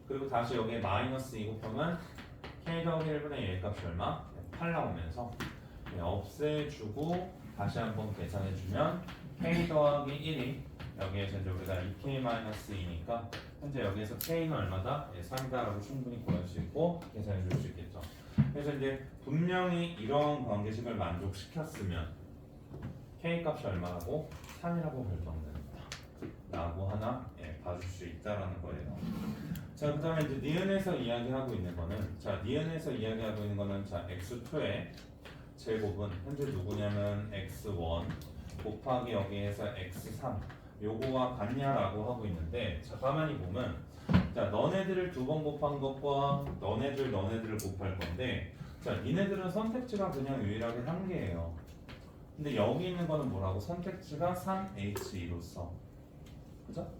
그리고 다시 여기에 마이너스 2 곱하면 k 더하기 1분의 얘 값이 얼마? 8 나오면서 예, 없애주고 다시 한번 계산해주면 k 더하기 1이 여기에서 이제 우리가 2k-2니까 현재 여기에서 k는 얼마다? 예, 3이다라고 충분히 구할 수 있고 계산해 줄 수 있겠죠. 그래서 이제 분명히 이런 관계식을 만족시켰으면 k 값이 얼마라고? 3이라고 결정된다 라고 하나 봐줄 수 있다라는 거예요. 자, 그 다음에 이제 니은에서 이야기하고 있는 거는 니은에서 이야기하고 있는 거는 x2의 제곱은 현재 누구냐면 x1 곱하기 여기에서 x3 요거와 같냐라고 하고 있는데, 자 가만히 보면 너네들을 두 번 곱한 것과 너네들을 곱할 건데, 니네들은 선택지가 그냥 유일하게 한 개예요. 근데 여기 있는 거는 뭐라고? 선택지가 3H2로서, 그죠?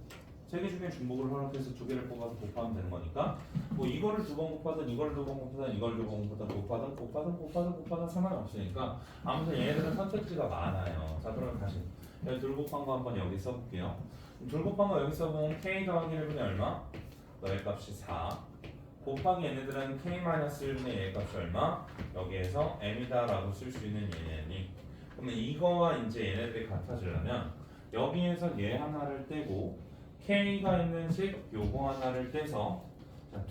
세 개 중에 중복을 허락해서 두 개를 뽑아서 곱하면 되는 거니까, 뭐 이거를 두 번 곱하든 이걸 두 번 곱하든 이걸 두 번 곱하든 상관없으니까 아무튼 얘네들은 선택지가 많아요. 자, 그러면 다시 둘 곱한 거 한번 여기 써볼게요. 둘 곱한 거 여기 써보면 k 더하기 1분의 얼마? 너의 값이 4 곱하기 얘네들은 k-1분의 얘의 값이 얼마? 여기에서 m이다 라고 쓸 수 있는 얘네니, 그러면 이거와 이제 얘네들이 같아지려면 여기에서 얘 하나를 떼고 k가 있는 식 요거 하나를 떼서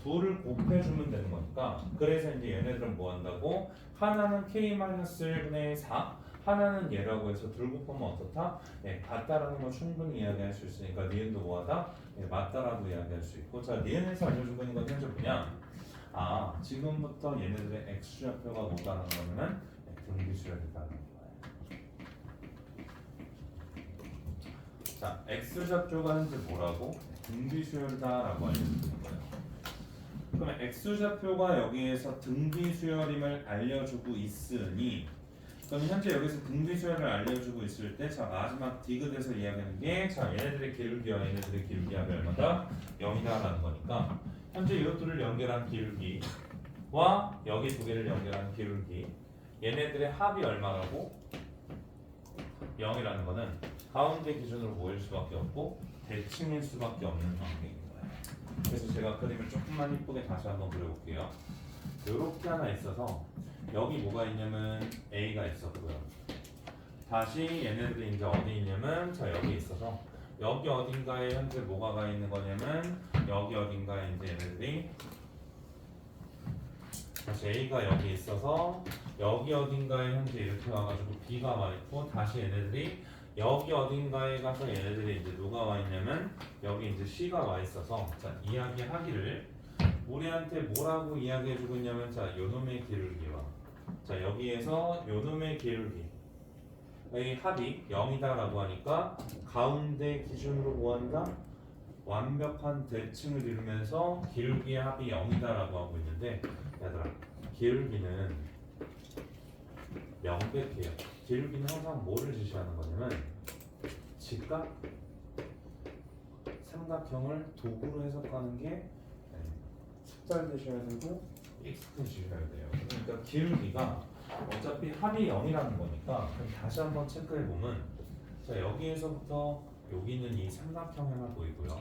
둘을 곱해주면 되는 거니까, 그래서 이제 얘네들은 뭐 한다고? 하나는 k-1분의 4 하나는 얘라고 해서 둘 곱하면 어떻다? 같다라는 걸 충분히 이야기할 수 있으니까 니은도 뭐하다? 맞다라고 이야기할 수 있고, 자 니은에서 알려주고 있는 건 현재 뭐냐? 지금부터 얘네들의 x좌표가 뭐다라는 거는 등비수열이다라는 거예요. 자, x좌표가 현재 뭐라고? 등비수열이다라고 알려주는 거예요. 그러면 x좌표가 여기에서 등비수열임을 알려주고 있으니, 그럼 현재 여기서 등비수열을 알려주고 있을 때, 자 마지막 디귿에서 이야기하는 게, 자 얘네들의 기울기와 얘네들의 기울기 합이 얼마다? 0이다라는 거니까, 현재 이것들을 연결한 기울기와 여기 두 개를 연결한 기울기, 얘네들의 합이 얼마라고? 0이라는 거는 가운데 기준으로 모일 수밖에 없고 대칭일 수밖에 없는 관계인 거예요. 그래서 제가 그림을 조금만 이쁘게 다시 한번 그려볼게요. 이렇게 하나 있어서 여기 뭐가 있냐면 A가 있었고요. 다시 얘네들이 이제 어디 있냐면, 자 여기 있어서 여기 어딘가에 현재 뭐가 가 있는 거냐면 여기 어딘가에 이제 얘네들이, 다시 A가 여기 있어서 여기 어딘가에 현재 이렇게 와가지고 B가 와 있고, 다시 얘네들이 여기 어딘가에 가서 얘네들이 이제 누가 와 있냐면 여기 이제 C가 와 있어서, 자 이야기하기를 우리한테 뭐라고 이야기해주고 있냐면, 자 요놈의 기울기와 자 여기에서 요놈의 기울기 의 합이 0이다라고 하니까 가운데 기준으로 뭐한다? 완벽한 대칭을 이루면서 기울기의 합이 0이다라고 하고 있는데, 얘들아 기울기는 명백해요. 기울기는 항상 뭐를 지시하는 거냐면 직각, 삼각형을 도구로 해석하는 게 숙달되셔야 되고 익숙해지셔야 돼요. 그러니까 기울기가 어차피 합이 0이라는 거니까, 그럼 다시 한번 체크해 보면, 자 여기에서부터 여기는 이 삼각형 하나 보이고요.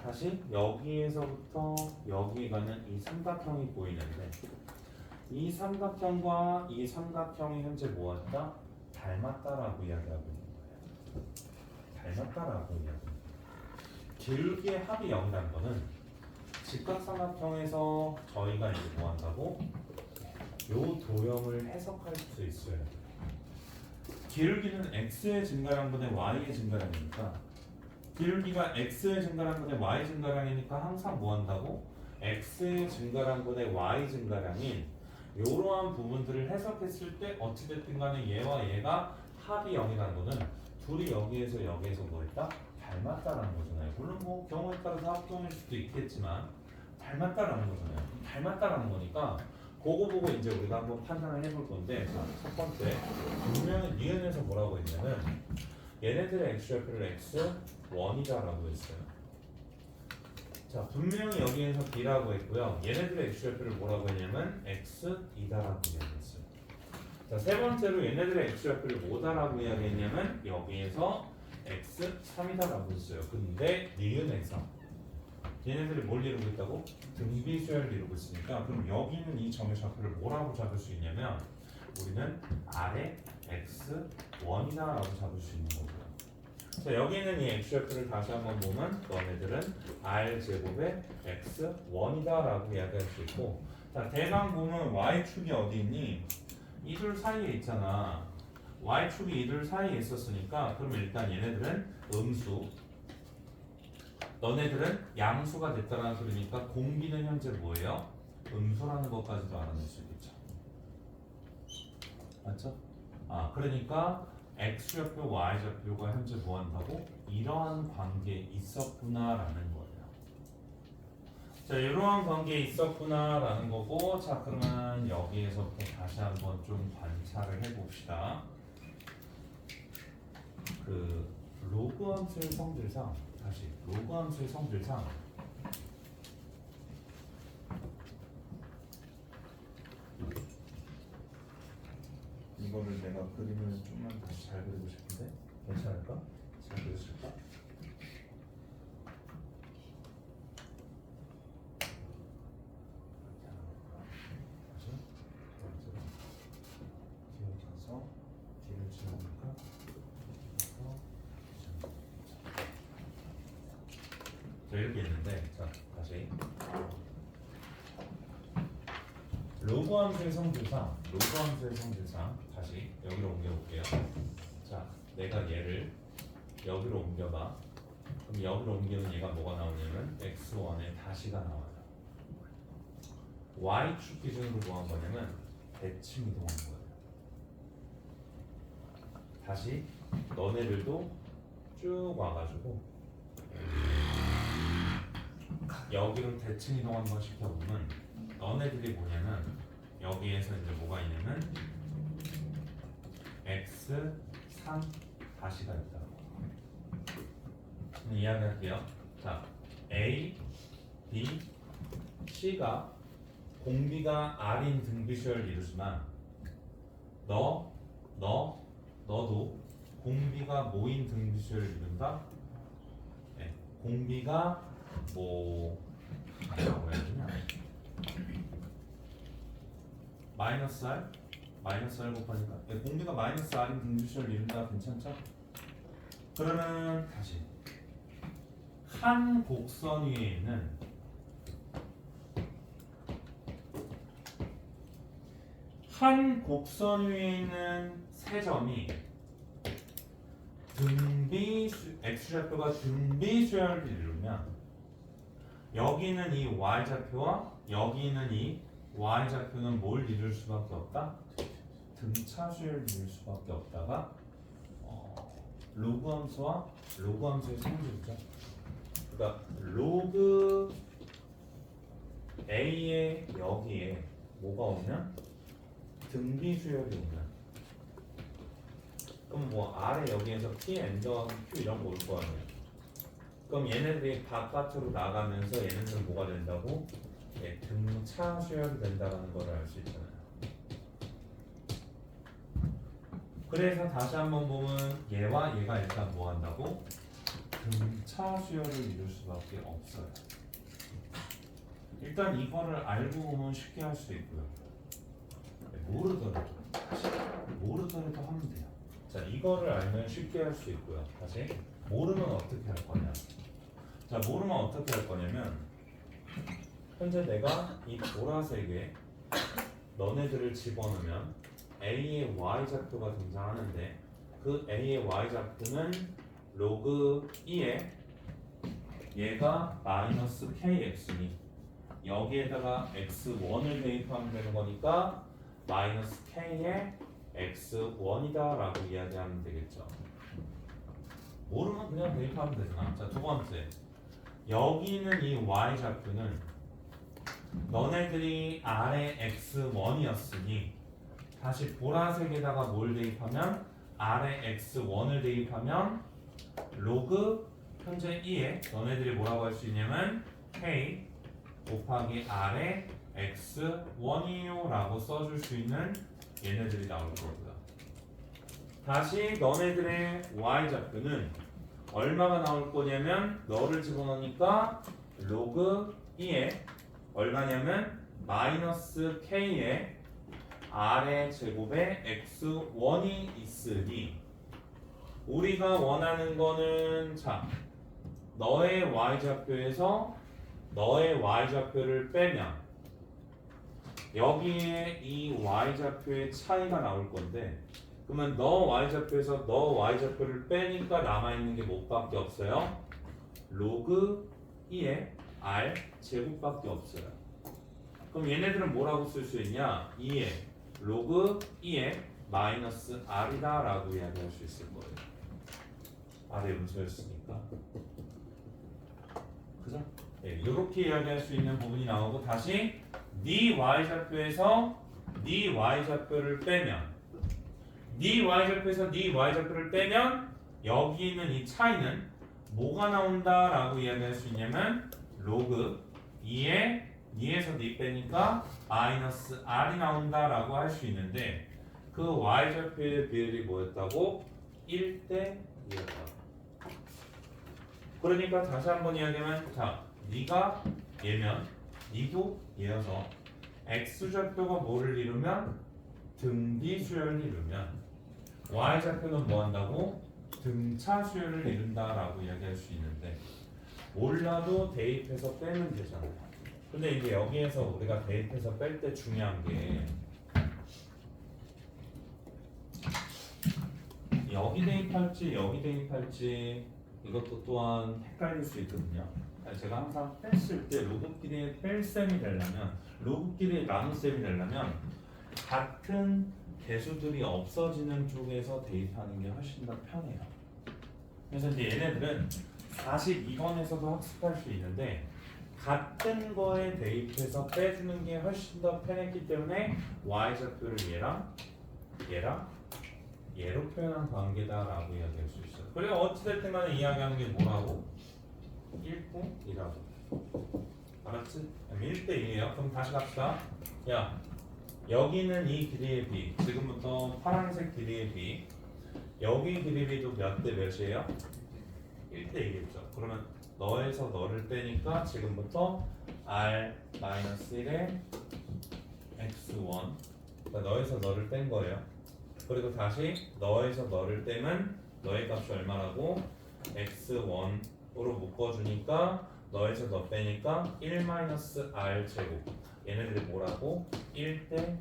다시 여기에서부터 여기 가는 이 삼각형이 보이는데, 이 삼각형과 이 삼각형이 현재 뭐였다? 닮았다라고 이야기하고 있는 거예요. 닮았다라고 이야기합니다. 기울기의 합이 0이라는 거는 직각삼각형에서 저희가 이제 뭐 한다고? 요 도형을 해석할 수 있어야 돼요. 기울기는 x의 증가량분의 y의 증가량이니까, 기울기가 x의 증가량분의 y 증가량이니까 항상 뭐 한다고? x의 증가량분의 y 증가량인 이러한 부분들을 해석했을 때 어찌됐든 간에 얘와 얘가 합이 0이라는 거는 둘이 여기에서 뭐 했다? 닮았다라는 거잖아요. 물론 뭐 경우에 따라서 합동일 수도 있겠지만 닮았다라는 거잖아요. 닮았다라는 거니까 그거 보고 이제 우리가 한번 판단을 해볼 건데, 자, 첫 번째 분명히 니은에서 뭐라고 했냐면 얘네들의 x좌표를 x1이다라고 했어요. 자, 분명히 여기에서 b라고 했고요. 얘네들의 x좌표를 뭐라고 했냐면 x2다라고 이야기했어요. 자, 세 번째로 얘네들의 x좌표를 뭐다라고 이야기했냐면 여기에서 x3이다라고 했어요. 근데 니은에서 얘네들이 뭘 이루고 있다고? 등비수열을 이루고 있으니까, 그럼 여기 있는 이 점의 좌표를 뭐라고 잡을 수 있냐면 우리는 아래 x1이다라고 잡을 수 있는 거고요. 자, 여기 있는 이 x좌표를 다시 한번 보면 너네들은 r제곱의 x1이다라고 이야기할 수 있고, 자 대강 보면 y축이 어디 있니? 이 둘 사이에 있잖아. y축이 이들 사이에 있었으니까 그럼 일단 얘네들은 음수, 너네들은 양수가 됐다라는 소리니까 공비는 현재 뭐예요? 음수라는 것까지도 알아낼 수 있겠죠. 맞죠? 그러니까 x좌표, y좌표가 현재 뭐 한다고? 이러한 관계에 있었구나라는 거예요. 자, 이러한 관계에 있었구나라는 거고, 자, 그러면 여기에서부터 다시 한번 좀 관찰을 해봅시다. 그 로그 함수의 성질상, 다시 로그 함수의 성질상 이거를 내가 그림을 좀만 다시 잘 그리고 싶은데 괜찮을까? 잘 그렸을까? 다시 뒤로 가서 뒤를 지우니까 자, 이렇게 있는데, 자, 다시 로그 함수의 성질상 다시 여기로 옮겨볼게요. 자, 내가 얘를 여기로 옮겨봐. 그럼 여기로 옮기면 얘가 뭐가 나오냐면 x1에 다시가 나와요. y축 기준으로 뭐 한 거냐면 대칭 이동한 거예요. 다시 너네들도 쭉 와가지고 여기로 대칭 이동 한번 시켜보면 너네들이 뭐냐면 여기에서 이제 뭐가 있냐면 x3 다시가 있다고. 이야기할게요. 자, A, B, C가 공비가 R인 등비수열을 이루지만 너도 공비가 모인 등비수열을 이룬다. 네, 공비가 뭐라고 해야 되냐? 마이너스 R 곱하니까 공비가 마이너스 R인 등비수열을 이룬다. 괜찮죠? 그러면 다시 한 곡선 위에 있는 세 점이 x좌표가 등비수열을 이루면 여기는 이 y좌표와 여기 있는 이 y좌표는 뭘 이룰 수밖에 없다? 등차수열을 이룰 수밖에 없다가 로그 함수와 로그 함수의 성질이죠. 그러니까 로그 A의 여기에 뭐가 오면 등비수열이 오면 그럼 뭐 R의 여기에서 P, N 더하기 Q 이런 거 올 거 아니에요. 그럼 얘네들이 바깥으로 나가면서 얘네들은 뭐가 된다고? 예, 등차수열이 된다는 걸 알 수 있잖아요. 그래서 다시 한번 보면 얘와 얘가 일단 뭐 한다고? 등차수열을 이룰 수밖에 없어요. 일단 이거를 알고 보면 쉽게 할 수 있고요. 모르더라도 하면 돼요. 자, 이거를 알면 쉽게 할 수 있고요. 다시 모르면 어떻게 할 거냐? 자, 모르면 어떻게 할 거냐면 현재 내가 이 보라색에 너네들을 집어넣으면 A의 y좌표가 등장하는데 그 A의 y좌표는 로그 2에 얘가 마이너스 kx니 여기에다가 x1을 대입하면 되는 거니까 마이너스 k의 x1이다 라고 이야기하면 되겠죠. 모르면 그냥 대입하면 되잖아. 자, 두 번째, 여기 있는 이 y좌표는 너네들이 R의 x1이었으니 다시 보라색에다가 뭘 대입하면 R의 x1을 대입하면 로그 현재 2에 너네들이 뭐라고 할 수 있냐면 k 곱하기 R의 x1이요 라고 써줄 수 있는 얘네들이 나올 거고요. 다시 너네들의 y좌표는 얼마가 나올 거냐면 너를 집어넣으니까 로그 2에 얼마냐면 마이너스 k의 R의 제곱에 x1이 있으니 우리가 원하는 거는 자 너의 y좌표에서 너의 y좌표를 빼면 여기에 이 y좌표의 차이가 나올 건데 그러면 너 y좌표에서 너 y좌표를 빼니까 남아있는 게 뭐밖에 없어요? 로그 2의 r 제곱밖에 없어요. 그럼 얘네들은 뭐라고 쓸 수 있냐? 2의 로그 2의 마이너스 r이다 라고 이야기할 수 있을 거예요. r의 음수였으니까. 그죠? 네, 이렇게 이야기할 수 있는 부분이 나오고 다시 네 y좌표에서 네 y좌표를 빼면 네 y좌표에서 네 y좌표를 빼면 여기 있는 이 차이는 뭐가 나온다 라고 이야기할 수 있냐면 로그 2에 2에서 네 빼니까 마이너스 r이 나온다 라고 할 수 있는데 그 y좌표의 비율이 뭐였다고? 1대 2였다고. 그러니까 다시 한번 이야기하면 자 네가 얘면 니도 얘여서 x좌표가 뭐를 이루면 등비 수열을 이루면 y좌표는 뭐 한다고? 등차 수열을 이룬다라고 이야기할 수 있는데 몰라도 대입해서 빼면 되잖아요. 근데 이제 여기에서 우리가 대입해서 뺄 때 중요한 게 여기 대입할지 여기 대입할지 이것도 또한 헷갈릴 수 있거든요. 제가 항상 뺐을 때 로그끼리의 뺄셈이 되려면 로그끼리의 나눗셈이 되려면 같은 개수들이 없어지는 쪽에서 대입하는 게 훨씬 더 편해요. 그래서 이제 얘네들은 42번에서도 학습할 수 있는데 같은 거에 대입해서 빼주는 게 훨씬 더 편했기 때문에 y좌표를 얘랑 얘로 표현한 관계다라고 이야기할 수 있어요. 그리고 어찌됐든 간에 이야기하는 게 뭐라고? 1대 2라고. 알았지? 1대 2예요. 그럼 다시 갑시다. 야, 여기는 이 길이의 b. 지금부터 파란색 길이의 b. 여기 길이 b도 몇 대 몇이에요? 1대 2겠죠. 그러면 너에서 너를 빼니까 지금부터 r-1의 x1. 그러니까 너에서 너를 뺀 거예요. 그리고 다시 너에서 너를 빼면 너의 값이 얼마라고? x1으로 묶어주니까 너에서 너 빼니까 1-r 제곱. 얘네들이 뭐라고? 1대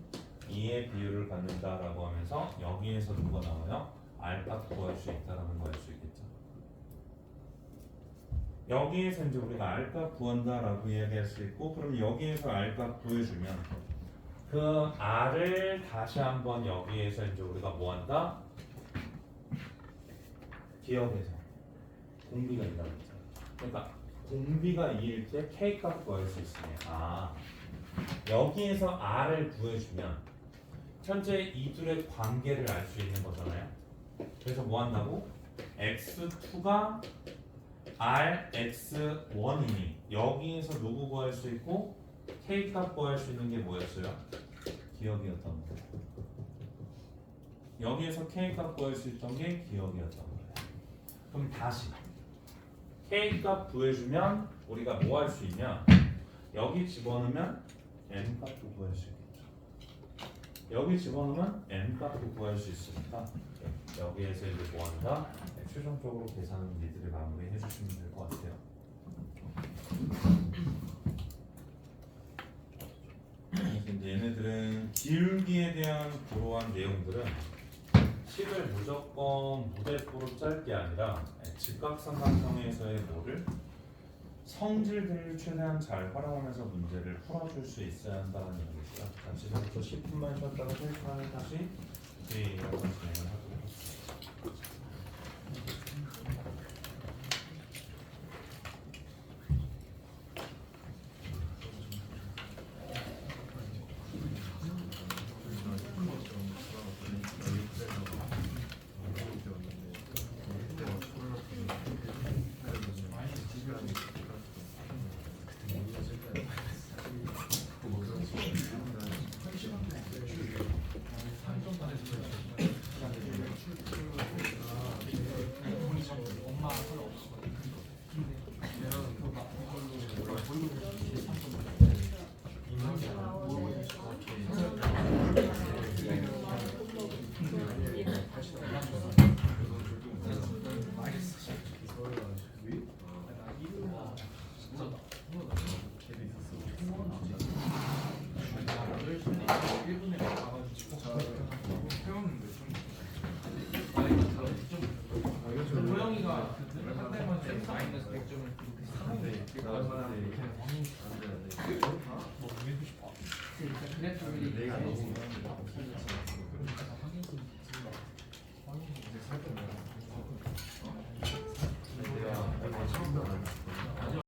2의 비율을 갖는다라고 하면서 여기에서 누가 나와요? r값 구할 수 있다라는 거 알 수 있겠죠. 여기에서 이제 우리가 r값 구한다라고 이야기할 수 있고, 그럼 여기에서 r값 구해주면 그 r을 다시 한번 여기에서 이제 우리가 뭐 한다? 기억해서 공비가 있다고 했잖아. 그러니까 공비가 2일 때 k 값 구할 수 있으면 여기에서 r을 구해주면 현재 이 둘의 관계를 알 수 있는 거잖아요. 그래서 뭐 한다고? x2가 rx1이니 여기에서 누구 구할 수 있고 k 값 구할 수 있는 게 뭐였어요? 기억이었던 거예요. 여기에서 k 값 구할 수 있던 게 기억이었던 거예요. 그럼 다시 k 값 구해주면 우리가 뭐 할 수 있냐? 여기 집어넣으면 m 값도 구할 수 있겠죠. 여기 집어넣으면 m 값도 구할 수 있으니까 여기에서 이제 뭐 한다? 최종적으로 계산은 니들이 마무리 해주시면 될 것 같아요. 그래서 이제 얘네들은 기울기에 대한 그러한 내용들은 식을 무조건 무대포로 짤 게 아니라 직각삼각형에서의 뭐를 성질들을 최대한 잘 활용하면서 문제를 풀어줄 수 있어야 한다는 얘기죠. 자, 지금부터 10분만 쉬었다가 3시간에 다시 저희 한번 진행을 하도록 하겠습니다. 일본에 가가지고 태웠는데 좀 뭐 보내고 싶어. 그래프들이 내가 너무 확인 내가 처음